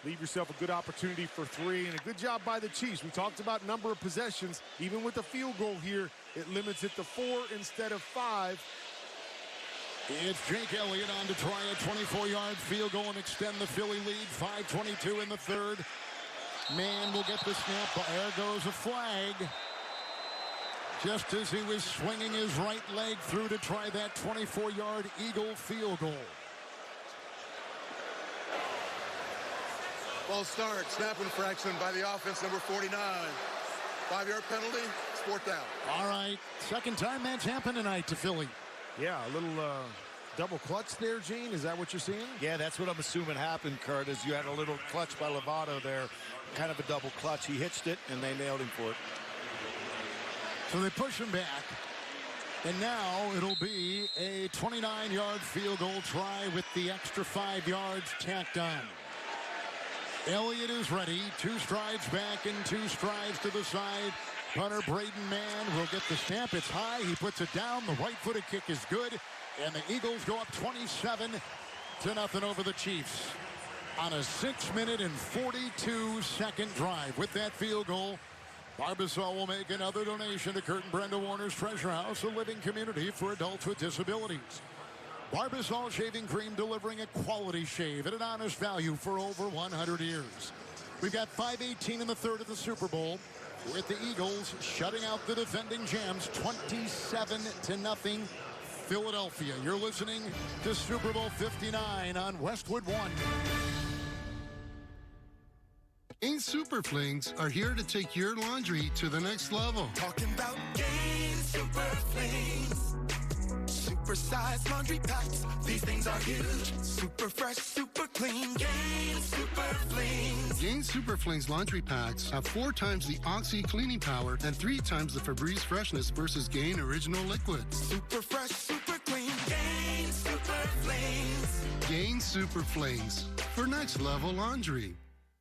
Leave yourself a good opportunity for 3, and a good job by the Chiefs. We talked about number of possessions. Even with the field goal here, it limits it to 4 instead of 5. It's Jake Elliott on to try a 24-yard field goal and extend the Philly lead. 5:22 in the 3rd. Man will get the snap. There goes a flag. Just as he was swinging his right leg through to try that 24-yard Eagle field goal. False start, snap infraction by the offense, number 49. 5-yard penalty, it's 4th down. All right, second time that's happened tonight to Philly. Yeah, a little double clutch there, Gene. Is that what you're seeing? Yeah, that's what I'm assuming happened, Kurt, is you had a little clutch by Lovato there, kind of a double clutch. He hitched it, and they nailed him for it. So they push him back. And now it'll be a 29-yard field goal try with the extra 5 yards tacked on. Elliott is ready. 2 strides back and 2 strides to the side. Punter Braden Mann will get the snap. It's high. He puts it down. The right-footed kick is good. And the Eagles go up 27-0 over the Chiefs on a 6-minute and 42-second drive. With that field goal, Barbasol will make another donation to Kurt and Brenda Warner's Treasure House, a living community for adults with disabilities. Barbasol shaving cream, delivering a quality shave at an honest value for over 100 years. We've got 5:18 in the third of the Super Bowl, with the Eagles shutting out the defending champs 27-0 Philadelphia. You're listening to Super Bowl 59 on Westwood One. Gain Super Flings are here to take your laundry to the next level. Talking about Gain Super Flings. Super-sized laundry packs. These things are huge. Super fresh, super clean. Gain Super Flings. Gain Super Flings laundry packs have 4 times the Oxy cleaning power and 3 times the Febreze freshness versus Gain Original Liquids. Super fresh, super clean. Gain Super Flings. Gain Super Flings for next level laundry.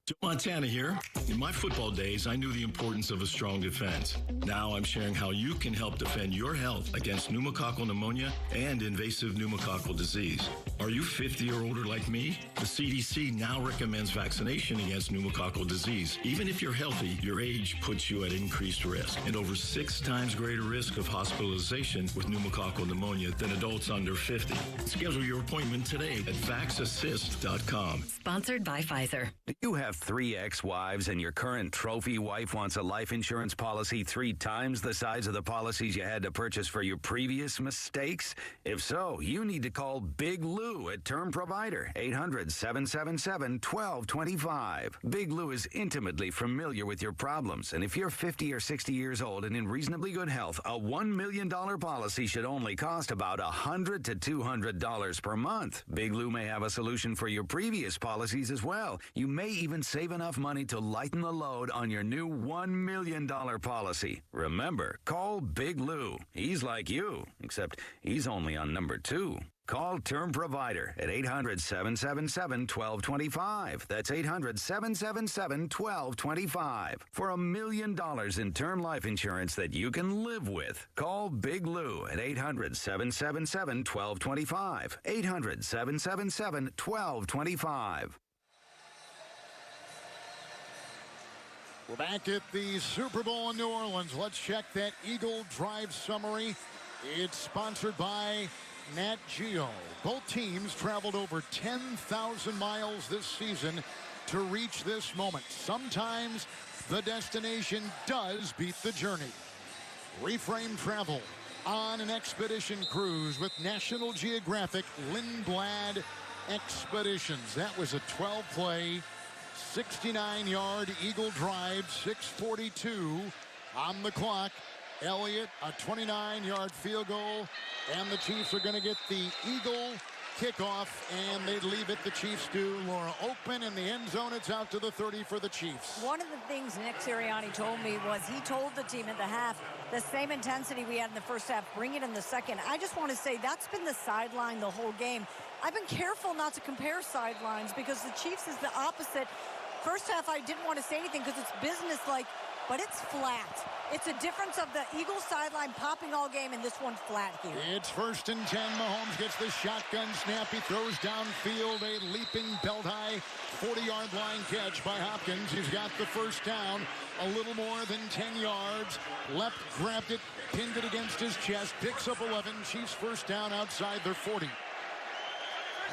Joe Montana here. In my football days, I knew the importance of a strong defense. Now I'm sharing how you can help defend your health against pneumococcal pneumonia and invasive pneumococcal disease. Are you 50 or older like me? The CDC now recommends vaccination against pneumococcal disease. Even if you're healthy, your age puts you at increased risk and over 6 times greater risk of hospitalization with pneumococcal pneumonia than adults under 50. Schedule your appointment today at vaxassist.com. Sponsored by Pfizer. You have 3 ex-wives and your current trophy wife wants a life insurance policy 3 times the size of the policies you had to purchase for your previous mistakes? If so, you need to call Big Lou at Term Provider, 800-777-1225. Big Lou is intimately familiar with your problems, and if you're 50 or 60 years old and in reasonably good health, a $1 million policy should only cost about $100 to $200 per month. Big Lou may have a solution for your previous policies as well. You may even save enough money to lighten the load on your new $1 million policy. Remember, call Big Lou. He's like you, except he's only on number 2. Call Term Provider at 800-777-1225. That's 800-777-1225 for $1 million in term life insurance that you can live with. Call Big Lou at 800-777-1225. 800-777-1225. We're back at the Super Bowl in New Orleans. Let's check that Eagle Drive summary. It's sponsored by Nat Geo. Both teams traveled over 10,000 miles this season to reach this moment. Sometimes the destination does beat the journey. Reframe travel on an expedition cruise with National Geographic Lindblad Expeditions. That was a 12-play, 69-yard Eagle Drive, 6:42 on the clock. Elliott, a 29-yard field goal, and the Chiefs are going to get the Eagle kickoff, and they leave it. The Chiefs do. Laura open in the end zone. It's out to the 30 for the Chiefs. One of the things Nick Sirianni told me was he told the team at the half, the same intensity we had in the first half, bring it in the second. I just want to say that's been the sideline the whole game. I've been careful not to compare sidelines because the Chiefs is the opposite. First half, I didn't want to say anything because it's business-like, but it's flat. It's a difference of the Eagles sideline popping all game and this one flat here. It's 1st and 10. Mahomes gets the shotgun snap. He throws downfield a leaping belt-high 40-yard line catch by Hopkins. He's got the first down, a little more than 10 yards. Left grabbed it, pinned it against his chest, picks up 11. Chiefs first down outside their 40.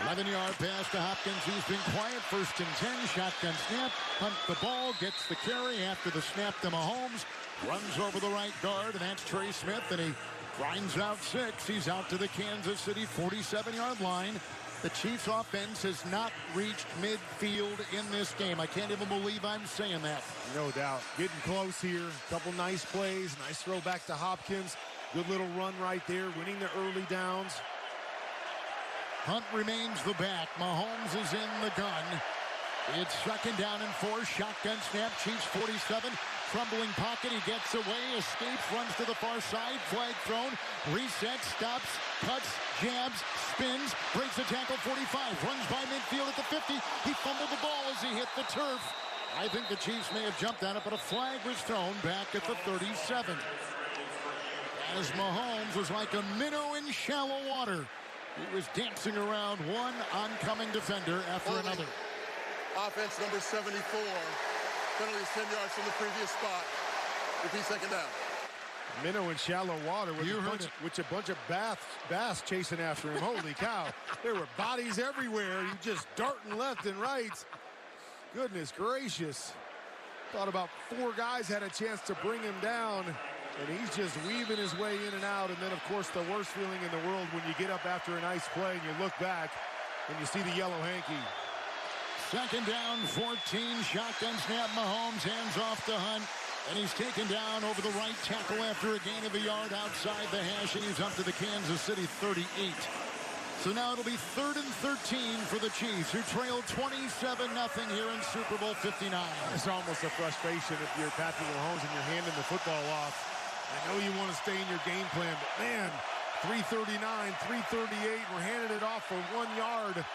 11-yard pass to Hopkins. He's been quiet. 1st and 10. Shotgun snap. Hunt the ball. Gets the carry after the snap to Mahomes. Runs over the right guard, and that's Trey Smith, and he grinds out 6. He's out to the Kansas City 47-yard line. The Chiefs offense has not reached midfield in this game. I can't even believe I'm saying that. No doubt. Getting close here. Couple nice plays. Nice throw back to Hopkins. Good little run right there. Winning the early downs. Hunt remains the back. Mahomes is in the gun. It's 2nd down and 4. Shotgun snap. Chiefs 47. Crumbling pocket. He gets away. Escapes. Runs to the far side. Flag thrown. Resets. Stops. Cuts. Jabs. Spins. Breaks the tackle. 45. Runs by midfield at the 50. He fumbled the ball as he hit the turf. I think the Chiefs may have jumped on it, but a flag was thrown back at the 37. As Mahomes was like a minnow in shallow water. He was dancing around one oncoming defender after another. Offense number 74. Penalty is 10 yards from the previous spot. Repeat 2nd down. Minnow in shallow water with a bunch of bass chasing after him. Holy cow. There were bodies everywhere. He just darting left and right. Goodness gracious. Thought about 4 guys had a chance to bring him down. And he's just weaving his way in and out. And then, of course, the worst feeling in the world when you get up after a nice play and you look back and you see the yellow hanky. 2nd down, 14. Shotgun snap. Mahomes hands off to Hunt. And he's taken down over the right tackle after a gain of a yard outside the hash. And he's up to the Kansas City 38. So now it'll be 3rd and 13 for the Chiefs, who trailed 27-0 here in Super Bowl 59. It's almost a frustration if you're Patrick Mahomes and you're handing the football off. I know you want to stay in your game plan, but man, 3:39, 3:38, we're handing it off for 1 yard.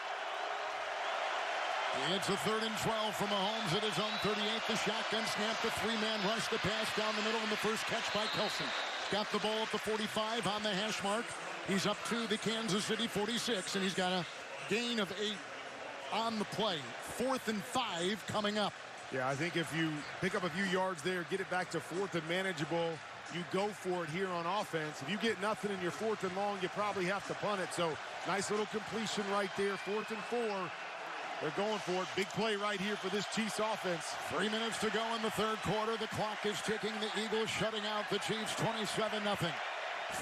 It's a 3rd and 12 for Mahomes at his own 38. The shotgun snap, the 3-man rush, the pass down the middle, and the first catch by Kelce. Got the ball at the 45 on the hash mark. He's up to the Kansas City 46, and he's got a gain of 8 on the play. 4th and 5 coming up. Yeah, I think if you pick up a few yards there, get it back to 4th and manageable, you go for it here on offense. If you get nothing in your 4th and long, you probably have to punt it. So nice little completion right there, 4th and 4. They're going for it. Big play right here for this Chiefs offense. 3 minutes to go in the 3rd quarter. The clock is ticking. The Eagles shutting out the Chiefs 27-0.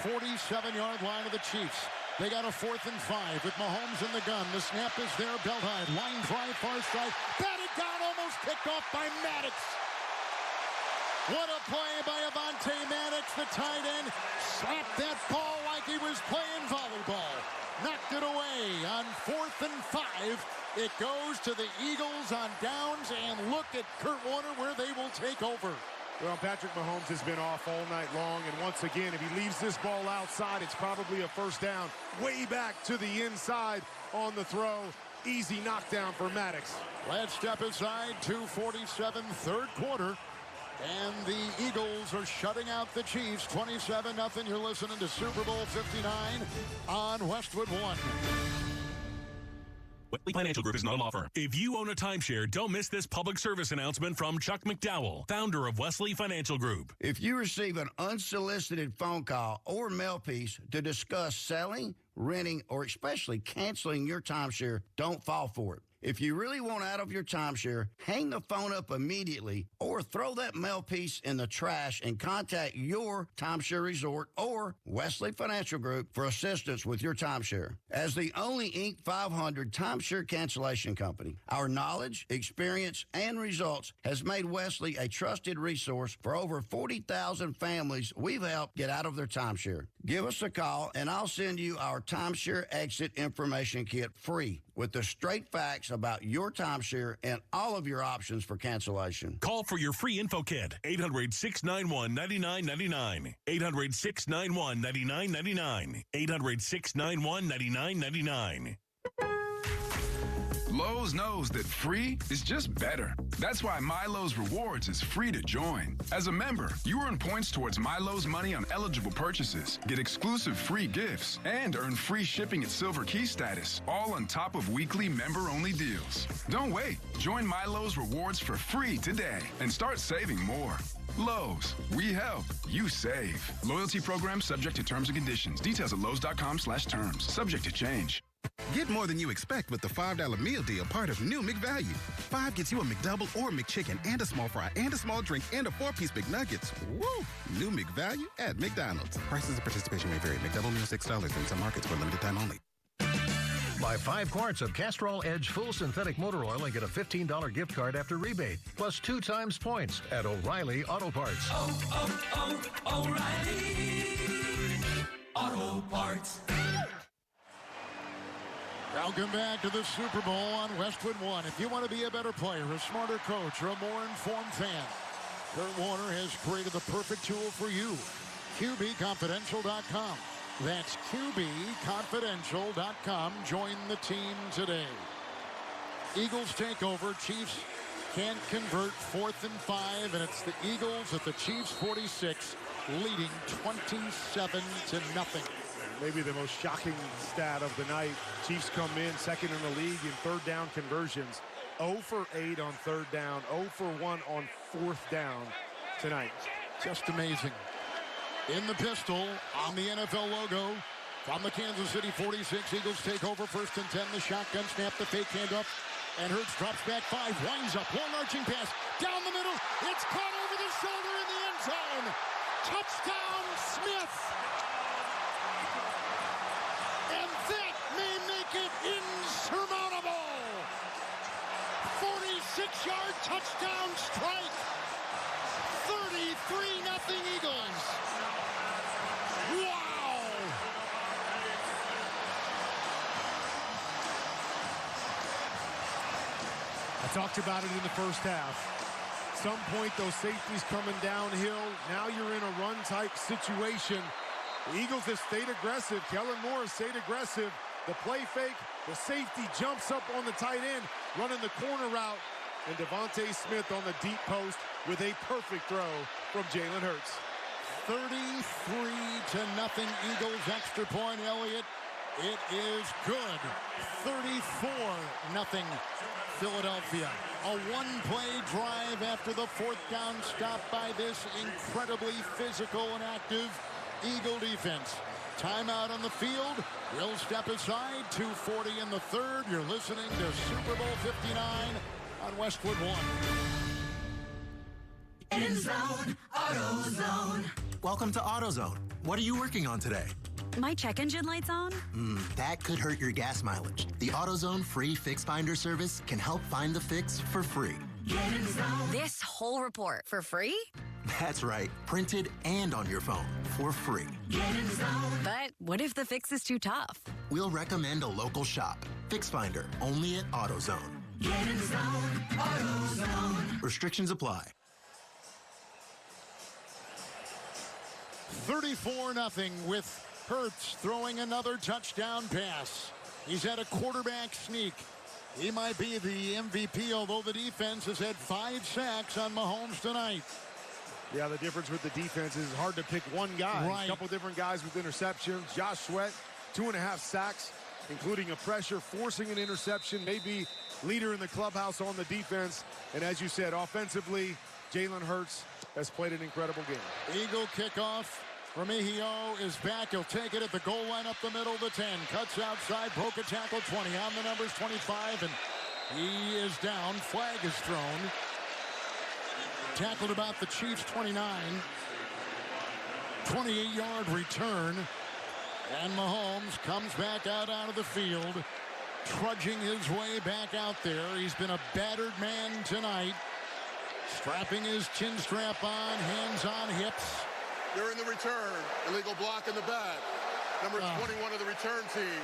47-yard line of the Chiefs. They got a 4th and 5 with Mahomes in the gun. The snap is there. Belt high. Line drive far side. Batted down. Almost picked off by Maddox. What a play by Avonte Maddox, the tight end. Slapped that ball like he was playing volleyball. Knocked it away on 4th and 5. It goes to the Eagles on downs, and look at Kurt Warner where they will take over. Well, Patrick Mahomes has been off all night long, and once again, if he leaves this ball outside, it's probably a 1st down. Way back to the inside on the throw. Easy knockdown for Maddox. Let's step aside. 2:47, 3rd quarter. And the Eagles are shutting out the Chiefs 27-0. You're listening to Super Bowl 59 on Westwood One. Wesley Financial Group is not a law firm. If you own a timeshare, don't miss this public service announcement from Chuck McDowell, founder of Wesley Financial Group. If you receive an unsolicited phone call or mail piece to discuss selling, renting, or especially canceling your timeshare, don't fall for it. If you really want out of your timeshare, hang the phone up immediately or throw that mail piece in the trash and contact your timeshare resort or Wesley Financial Group for assistance with your timeshare. As the only Inc. 500 timeshare cancellation company, our knowledge, experience, and results has made Wesley a trusted resource for over 40,000 families we've helped get out of their timeshare. Give us a call and I'll send you our timeshare exit information kit free with the straight facts about your timeshare and all of your options for cancellation. Call for your free info kit, 800-691-9999. 800-691-9999. 800-691-9999. Lowe's knows that free is just better. That's why MyLowe's Rewards is free to join. As a member, you earn points towards MyLowe's money on eligible purchases, get exclusive free gifts, and earn free shipping at Silver Key status, all on top of weekly member-only deals. Don't wait. Join MyLowe's Rewards for free today and start saving more. Lowe's, we help, you save. Loyalty program subject to terms and conditions. Details at lowes.com/terms. Subject to change. Get more than you expect with the $5 meal deal, part of new McValue. 5 gets you a McDouble or McChicken and a small fry and a small drink and a 4-piece McNuggets. Woo! New McValue at McDonald's. Prices of participation may vary. McDouble meal $6 in some markets for limited time only. Buy 5 quarts of Castrol Edge full synthetic motor oil and get a $15 gift card after rebate, plus 2 times points at O'Reilly Auto Parts. O'Reilly Auto Parts. Welcome back to the Super Bowl on Westwood One. If you want to be a better player, a smarter coach, or a more informed fan, Kurt Warner has created the perfect tool for you. QBConfidential.com. That's QBConfidential.com. Join the team today. Eagles take over. Chiefs can't convert. 4th and 5, and it's the Eagles at the Chiefs 46, leading 27-0. Maybe the most shocking stat of the night. Chiefs come in second in the league in third down conversions. 0 for 8 on third down, 0 for 1 on fourth down tonight. Just amazing. In the pistol, on the NFL logo, from the Kansas City 46, Eagles take over 1st and 10. The shotgun snap, the fake handoff, and Hurts drops back 5, winds up, long arching pass, down the middle. It's caught over the shoulder in the end zone. Touchdown, Smith. And that may make it insurmountable. 46-yard touchdown strike. 33-0 Eagles. Wow! I talked about it in the first half. At some point, those safeties coming downhill. Now you're in a run-type situation. The Eagles have stayed aggressive. Kellen Moore has stayed aggressive. The play fake, the safety jumps up on the tight end, running the corner route. And Devontae Smith on the deep post with a perfect throw from Jalen Hurts. 33-0 Eagles, extra point, Elliott. It is good. 34-0 Philadelphia. A one-play drive after the 4th down stop by this incredibly physical and active Eagle defense. Timeout on the field. We'll step aside. 2:40 in the third. You're listening to Super Bowl 59 on Westwood One. End zone, AutoZone. Welcome to AutoZone. What are you working on today? My check engine light's on? That could hurt your gas mileage. The AutoZone free Fix Finder service can help find the fix for free. This whole report for free? That's right. Printed and on your phone for free. But what if the fix is too tough? We'll recommend a local shop. Fix Finder, only at AutoZone. AutoZone. Restrictions apply. 34-0 with Hurts throwing another touchdown pass. He's had a quarterback sneak. He might be the MVP, although the defense has had 5 sacks on Mahomes tonight. Yeah, the difference with the defense is it's hard to pick one guy. Right. A couple different guys with interceptions. Josh Sweat, 2.5 sacks, including a pressure, forcing an interception, maybe leader in the clubhouse on the defense. And as you said, offensively, Jalen Hurts has played an incredible game. Eagle kickoff. Remigio is back. He'll take it at the goal line up the middle of the 10. Cuts outside, broke a tackle, 20. On the numbers, 25, and he is down. Flag is thrown. Tackled about the Chiefs' 29. 28-yard return. And Mahomes comes back out onto the field, trudging his way back out there. He's been a battered man tonight. Strapping his chin strap on, hands on hips. During the return, illegal block in the back. Number 21 of the return team.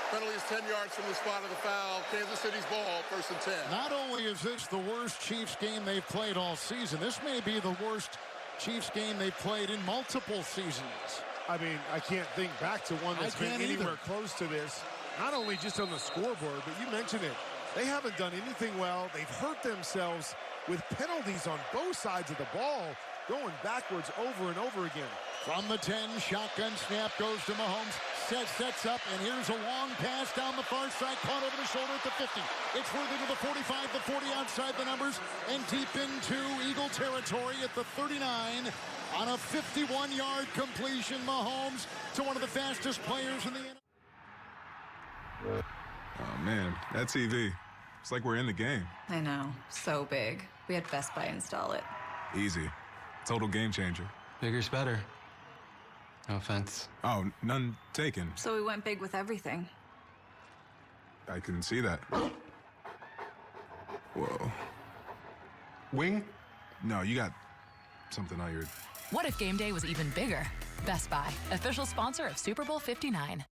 Penalty is 10 yards from the spot of the foul. Kansas City's ball, 1st and 10. Not only is this the worst Chiefs game they've played all season, this may be the worst Chiefs game they've played in multiple seasons. I mean, I can't think back to one that's been anywhere close to this. Not only just on the scoreboard, but you mentioned it. They haven't done anything well. They've hurt themselves with penalties on both sides of the ball, going backwards over and over again. From the 10, shotgun snap goes to Mahomes. Sets up, and here's a long pass down the far side, caught over the shoulder at the 50. It's worth into the 45, the 40 outside the numbers, and deep into Eagle territory at the 39. On a 51-yard completion, Mahomes to one of the fastest players in the NFL. Oh, man, that TV. It's like we're in the game. I know. So big. We had Best Buy install it. Easy. Total game changer. Bigger's better. No offense. Oh, none taken. So we went big with everything. I couldn't see that. Whoa. Wing? No, you got something on your... What if game day was even bigger? Best Buy, official sponsor of Super Bowl 59.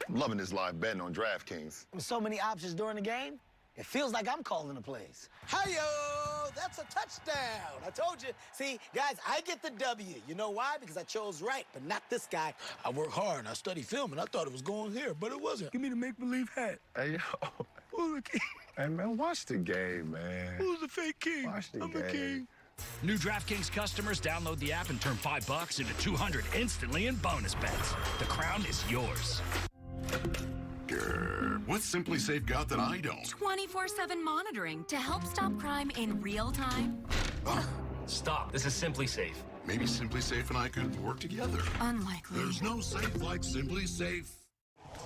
I'm loving this live betting on DraftKings. With so many options during the game, it feels like I'm calling the plays. Hi-yo! That's a touchdown! I told you. See, guys, I get the W. You know why? Because I chose right, but not this guy. I work hard and I study film, and I thought it was going here, but it wasn't. Give me the make-believe hat. Hey, yo. Who's the king? Hey, man, watch the game, man. Who's the fake king? Watch the I'm game. the king. New DraftKings customers download the app and turn $5 into $200 instantly in bonus bets. The crown is yours. What's Simply Safe got that I don't? 24/7 monitoring to help stop crime in real time. Stop. This is Simply Safe. Maybe Simply Safe and I could work together. Unlikely. There's no safe like Simply Safe.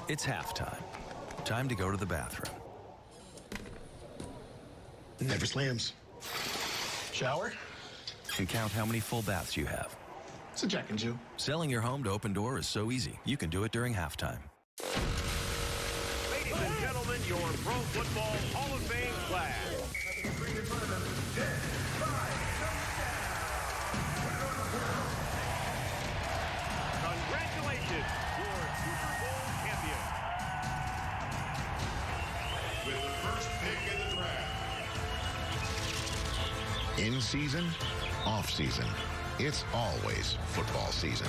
It's halftime. Time to go to the bathroom. Never slams. Shower? And count how many full baths you have. It's a Jack and Jill. Selling your home to Open Door is so easy. You can do it during halftime. Ladies and gentlemen, your Pro Football Hall of Fame class. Congratulations, your Super Bowl champion. With the first pick in the draft. In season, off season. It's always football season.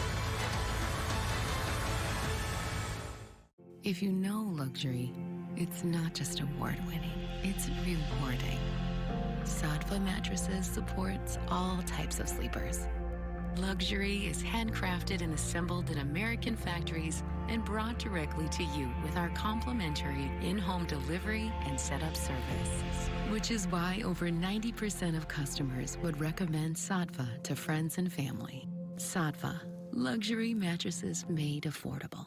If you know luxury, it's not just award-winning, it's rewarding. Sadva Mattresses supports all types of sleepers. Luxury is handcrafted and assembled in American factories and brought directly to you with our complimentary in-home delivery and setup service. Which is why over 90% of customers would recommend Sadva to friends and family. Sadva, luxury mattresses made affordable.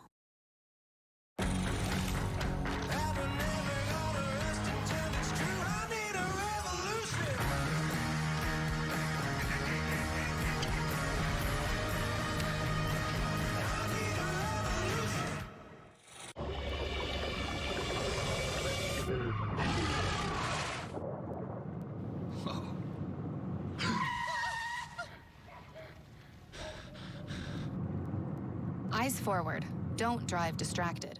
Eyes forward. Don't drive distracted.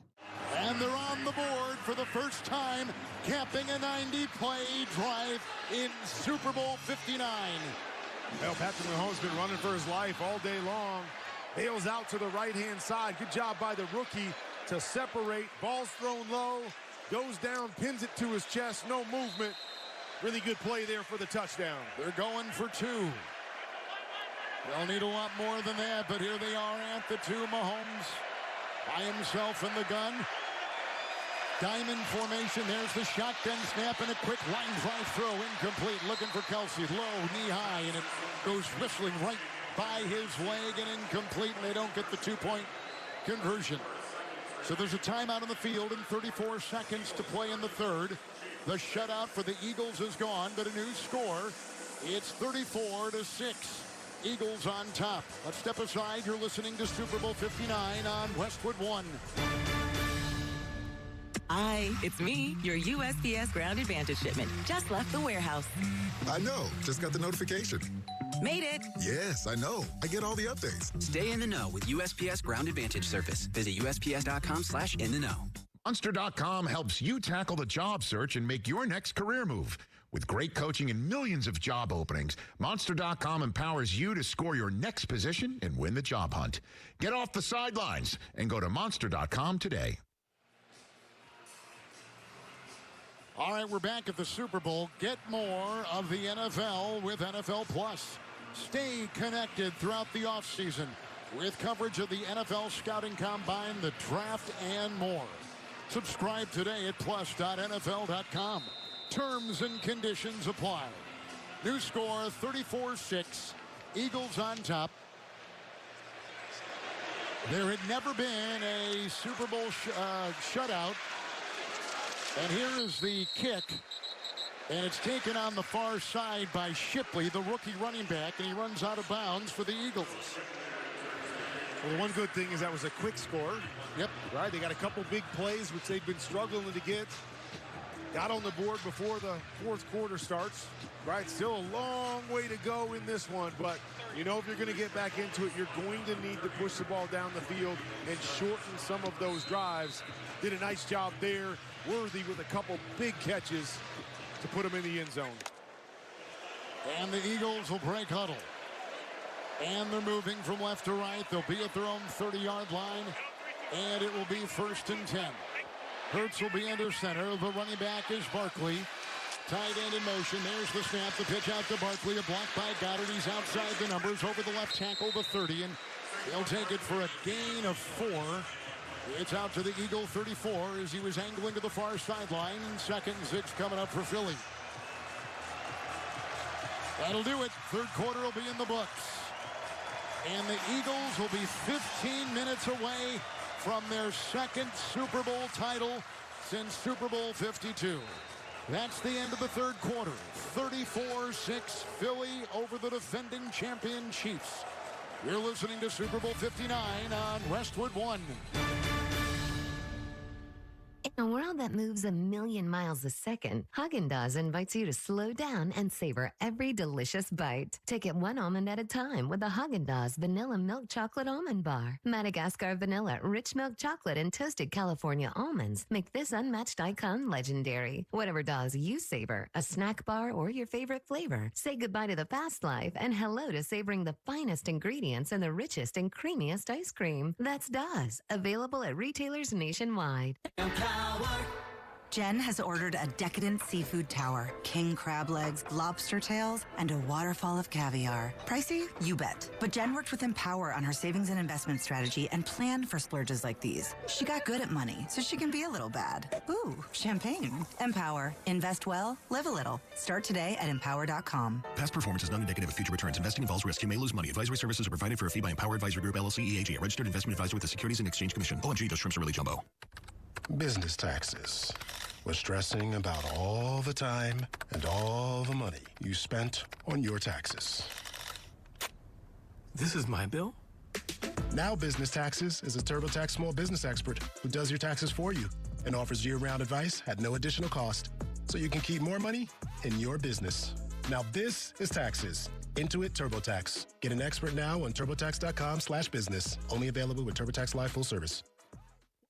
And they're on the board for the first time, capping a 90-play drive in Super Bowl 59. Well, Patrick Mahomes been running for his life all day long. Bails out to the right-hand side. Good job by the rookie to separate. Ball's thrown low, goes down, pins it to his chest, no movement. Really good play there for the touchdown. They're going for two. They'll need a lot more than that, but here they are at the two. Mahomes by himself in the gun. Diamond formation. There's the shotgun snap and a quick line drive throw. Incomplete. Looking for Kelsey. Low, knee high, and it goes whistling right by his leg and incomplete, and they don't get the two-point conversion. So there's a timeout on the field and 34 seconds to play in the third. The shutout for the Eagles is gone, but a new score. It's 34-6. Eagles on top. Let's step aside. You're listening to Super Bowl 59 on Westwood One. Hi, it's me, your USPS Ground Advantage shipment. Just left the warehouse. I know. Just got the notification. Made it. Yes, I know. I get all the updates. Stay in the know with USPS Ground Advantage service. Visit USPS.com/in-the-know. Monster.com helps you tackle the job search and make your next career move. With great coaching and millions of job openings, Monster.com empowers you to score your next position and win the job hunt. Get off the sidelines and go to Monster.com today. All right, we're back at the Super Bowl. Get more of the NFL with NFL Plus. Stay connected throughout the offseason with coverage of the NFL Scouting Combine, the draft, and more. Subscribe today at plus.nfl.com. Terms and conditions apply. New score 34-6. Eagles on top. There had never been a Super Bowl shutout. And here is the kick. And it's taken on the far side by Shipley, the rookie running back, and he runs out of bounds for the Eagles. Well, the one good thing is that was a quick score. Yep. Right, they got a couple big plays, which they've been struggling to get. Got on the board before the fourth quarter starts. Right, still a long way to go in this one, but you know if you're going to get back into it, you're going to need to push the ball down the field and shorten some of those drives. Did a nice job there. Worthy with a couple big catches to put them in the end zone. And the Eagles will break huddle. And they're moving from left to right. They'll be at their own 30-yard line, and it will be 1st and 10. Hurts will be under center. The running back is Barkley. Tight end in motion. There's the snap. The pitch out to Barkley. A block by Goddard. He's outside the numbers. Over the left tackle, the 30. And he'll take it for a gain of 4. It's out to the Eagle 34 as he was angling to the far sideline. 2nd and 6 coming up for Philly. That'll do it. Third quarter will be in the books. And the Eagles will be 15 minutes away from their 2nd Super Bowl title since Super Bowl 52. That's the end of the third quarter. 34-6 Philly over the defending champion Chiefs. You're listening to Super Bowl 59 on Westwood One. In a world that moves a million miles a second, Haagen-Dazs invites you to slow down and savor every delicious bite. Take it one almond at a time with the Haagen-Dazs Vanilla Milk Chocolate Almond Bar. Madagascar vanilla, rich milk chocolate, and toasted California almonds make this unmatched icon legendary. Whatever Dazs you savor, a snack bar or your favorite flavor, say goodbye to the fast life and hello to savoring the finest ingredients and the richest and creamiest ice cream. That's Dazs, available at retailers nationwide. Jen has ordered a decadent seafood tower, king crab legs, lobster tails, and a waterfall of caviar. Pricey? You bet. But Jen worked with Empower on her savings and investment strategy and planned for splurges like these. She got good at money, so she can be a little bad. Ooh, champagne. Empower. Invest well, live a little. Start today at empower.com. Past performance is not indicative of future returns. Investing involves risk. You may lose money. Advisory services are provided for a fee by Empower Advisory Group, LLC, EAG, a registered investment advisor with the Securities and Exchange Commission. OMG, those shrimps are really jumbo. Business taxes. We're stressing about all the time and all the money you spent on your taxes. This is my bill? Now Business Taxes is a TurboTax small business expert who does your taxes for you and offers year-round advice at no additional cost, so you can keep more money in your business. Now this is taxes. Intuit TurboTax. Get an expert now on TurboTax.com/business. Only available with TurboTax Live full service.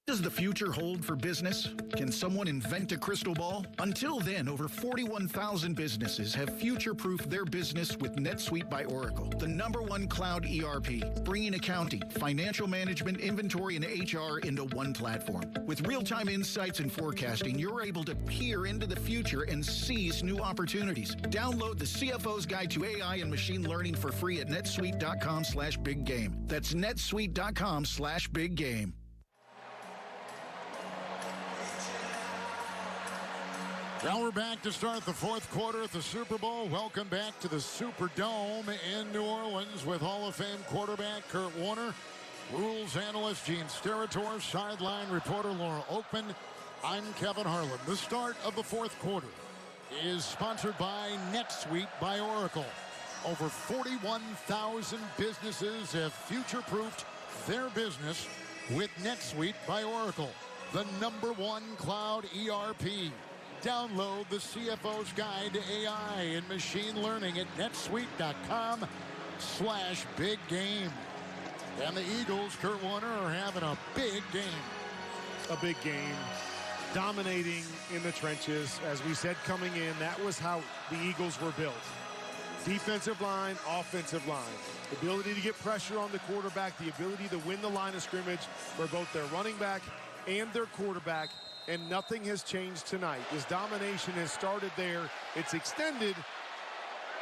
Does the future hold for business? Can someone invent a crystal ball? Until then, over 41,000 businesses have future-proofed their business with NetSuite by Oracle, the #1 cloud ERP, bringing accounting, financial management, inventory, and HR into one platform. With real-time insights and forecasting, you're able to peer into the future and seize new opportunities. Download the CFO's Guide to AI and Machine Learning for free at netsuite.com/biggame. That's netsuite.com/biggame. Well, we're back to start the fourth quarter at the Super Bowl. Welcome back to the Superdome in New Orleans with Hall of Fame quarterback Kurt Warner, rules analyst Gene Steratore, sideline reporter Laura Oakman. I'm Kevin Harlan. The start of the fourth quarter is sponsored by NetSuite by Oracle. Over 41,000 businesses have future-proofed their business with NetSuite by Oracle, the #1 cloud ERP. Download the CFO's Guide to AI and Machine Learning at netsuite.com/biggame. And the Eagles, Kurt Warner, are having a big game. A big game. Dominating in the trenches. As we said coming in, that was how the Eagles were built. Defensive line, offensive line. The ability to get pressure on the quarterback, the ability to win the line of scrimmage for both their running back and their quarterback. And nothing has changed tonight. This domination has started there. It's extended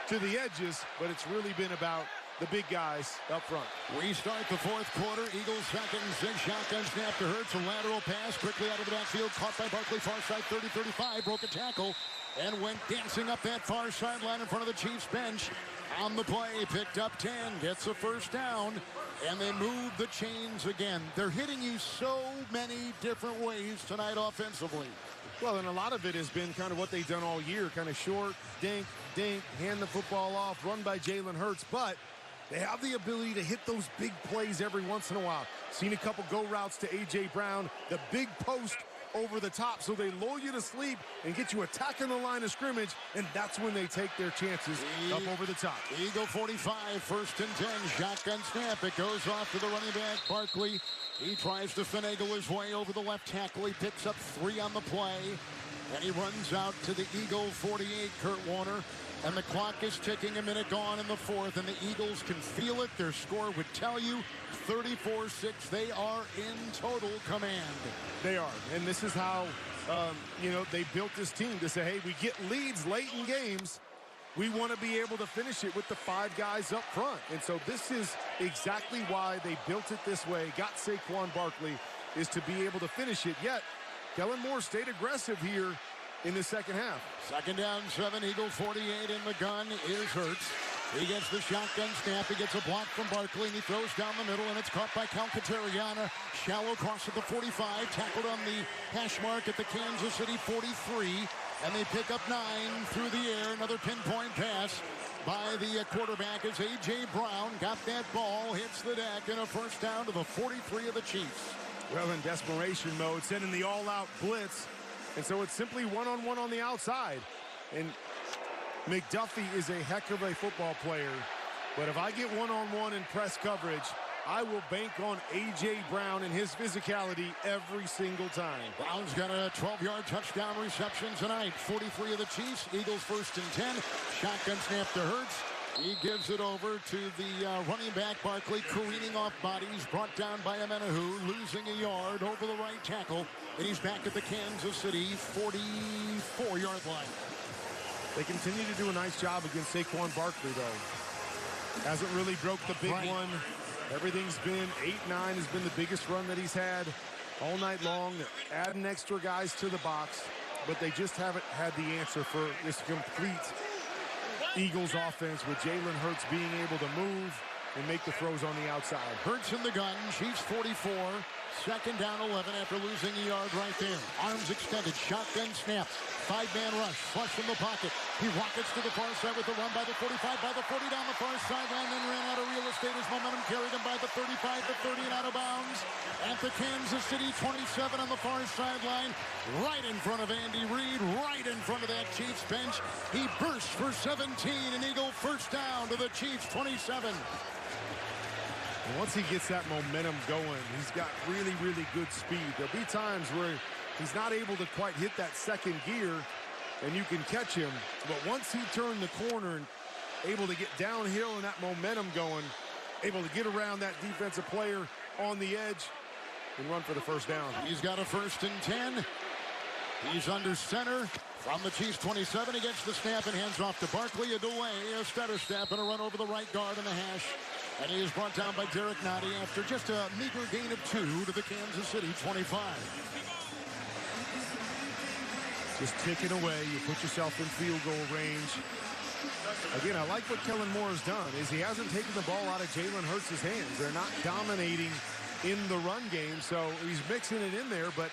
to the edges, but it's really been about the big guys up front. We start the fourth quarter. Eagles 2nd and 6. Shotgun snap to Hurts. A lateral pass quickly out of the backfield. Caught by Barkley. Far side 30-35. Broke a tackle and went dancing up that far sideline in front of the Chiefs bench. On the play, picked up 10. Gets a first down. And they move the chains again. They're hitting you so many different ways tonight offensively. Well, and a lot of it has been kind of what they've done all year. Kind of short, dink, hand the football off, run by Jalen Hurts. But They have the ability to hit those big plays every once in a while. Seen a couple go routes to A.J. Brown, the big post over the top, so they lull you to sleep and get you attacking the line of scrimmage, and that's when they take their chances up over the top. Eagle 45, 1st and 10, shotgun snap. It goes off to the running back, Barkley. He tries to finagle his way over the left tackle. He picks up 3 on the play, and he runs out to the Eagle 48, Kurt Warner. And the clock is ticking, a minute gone in the 4th, and the Eagles can feel it. Their score would tell you 34-6. They are in total command. They are, and this is how, they built this team to say, hey, we get leads late in games. We want to be able to finish it with the 5 guys up front. And so this is exactly why they built it this way, got Saquon Barkley, is to be able to finish it. Yet, Kellen Moore stayed aggressive here in the second half. 2nd down, 7, Eagle 48 in the gun is Hurts. He gets the shotgun snap. He gets a block from Barkley, and he throws down the middle, and it's caught by Calcaterra on a shallow cross at the 45, tackled on the hash mark at the Kansas City 43, and they pick up 9 through the air. Another pinpoint pass by the quarterback as A.J. Brown got that ball, hits the deck, and a 1st down to the 43 of the Chiefs. Well, in desperation mode, sending the all-out blitz. And so it's simply one-on-one on the outside. And McDuffie is a heck of a football player. But if I get one-on-one in press coverage, I will bank on A.J. Brown and his physicality every single time. Brown's got a 12-yard touchdown reception tonight. 43 of the Chiefs. Eagles 1st and 10. Shotgun snap to Hurts. He gives it over to the running back, Barkley, careening off bodies, brought down by Amenahu, losing a yard over the right tackle, and he's back at the Kansas City 44-yard line. They continue to do a nice job against Saquon Barkley, though. Hasn't really broke the big one. Everything's been 8-9 has been the biggest run that he's had all night long, adding extra guys to the box, but they just haven't had the answer for this complete Eagles offense with Jalen Hurts being able to move and make the throws on the outside. Hurts in the gun, Chiefs 44, 2nd down 11 after losing a yard right there. Arms extended, shotgun snap, 5-man rush, flush from the pocket. He rockets to the far side with the run by the 45, by the 40 down the far sideline, then ran out of real estate as momentum carried him by the 35, the 30 and out of bounds. At the Kansas City 27 on the far sideline, right in front of Andy Reid, right in front of that Chiefs bench. He bursts for 17, an Eagle 1st down to the Chiefs 27. And once he gets that momentum going, he's got really, really good speed. There'll be times where he's not able to quite hit that 2nd gear, and you can catch him. But once he turned the corner and able to get downhill and that momentum going, able to get around that defensive player on the edge and run for the 1st down. He's got a 1st and 10. He's under center from the Chiefs 27. He gets the snap and hands off to Barkley. A delay, a stutter step, and a run over the right guard in the hash. And he is brought down by Derek Nottie after just a meager gain of 2 to the Kansas City 25. Just ticking away. You put yourself in field goal range. Again, I like what Kellen Moore has done is he hasn't taken the ball out of Jalen Hurts' hands. They're not dominating in the run game, so he's mixing it in there, but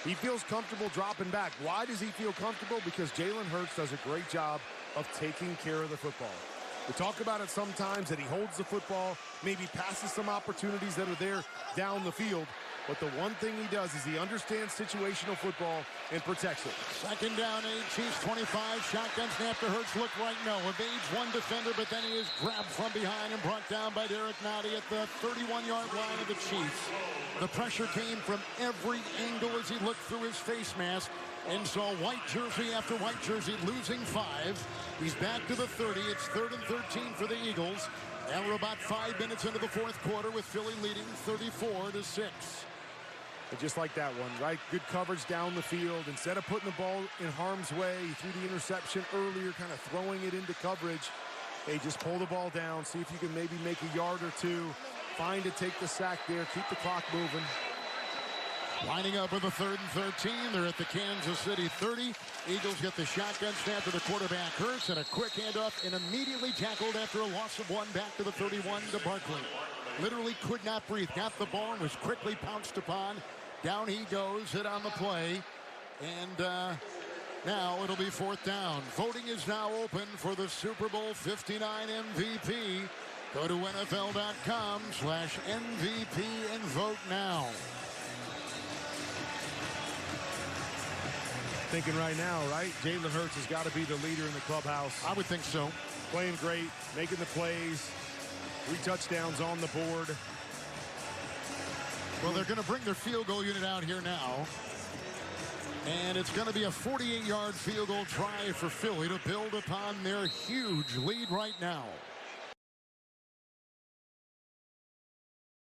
he feels comfortable dropping back. Why does he feel comfortable? Because Jalen Hurts does a great job of taking care of the football. We talk about it sometimes that he holds the football, maybe passes some opportunities that are there down the field. But the one thing he does is he understands situational football and protects it. 2nd down, 8, Chiefs 25. Shotgun snap to Hurts. Look right, no. Evades one defender, but then he is grabbed from behind and brought down by Derek Nottie at the 31-yard line of the Chiefs. The pressure came from every angle as he looked through his face mask and saw white jersey after white jersey losing 5. He's back to the 30. It's 3rd and 13 for the Eagles. And we're about 5 minutes into the 4th quarter with Philly leading 34-6. But just like that one, right? Good coverage down the field. Instead of putting the ball in harm's way, he threw the interception earlier, kind of throwing it into coverage. Hey, just pull the ball down, see if you can maybe make a yard or 2. Find to take the sack there, keep the clock moving. Lining up with the 3rd and 13. They're at the Kansas City 30. Eagles get the shotgun snap to the quarterback Hurts and a quick handoff and immediately tackled after a loss of 1 back to the 31 to Barkley. Literally could not breathe. Got the ball and was quickly pounced upon. Down he goes, hit on the play. And now it'll be 4th down. Voting is now open for the Super Bowl 59 MVP. Go to NFL.com/MVP and vote now. Thinking right now, right? Jalen Hurts has got to be the leader in the clubhouse. I would think so. Playing great, making the plays, 3 touchdowns on the board. Well, they're going to bring their field goal unit out here now. And it's going to be a 48-yard field goal try for Philly to build upon their huge lead right now.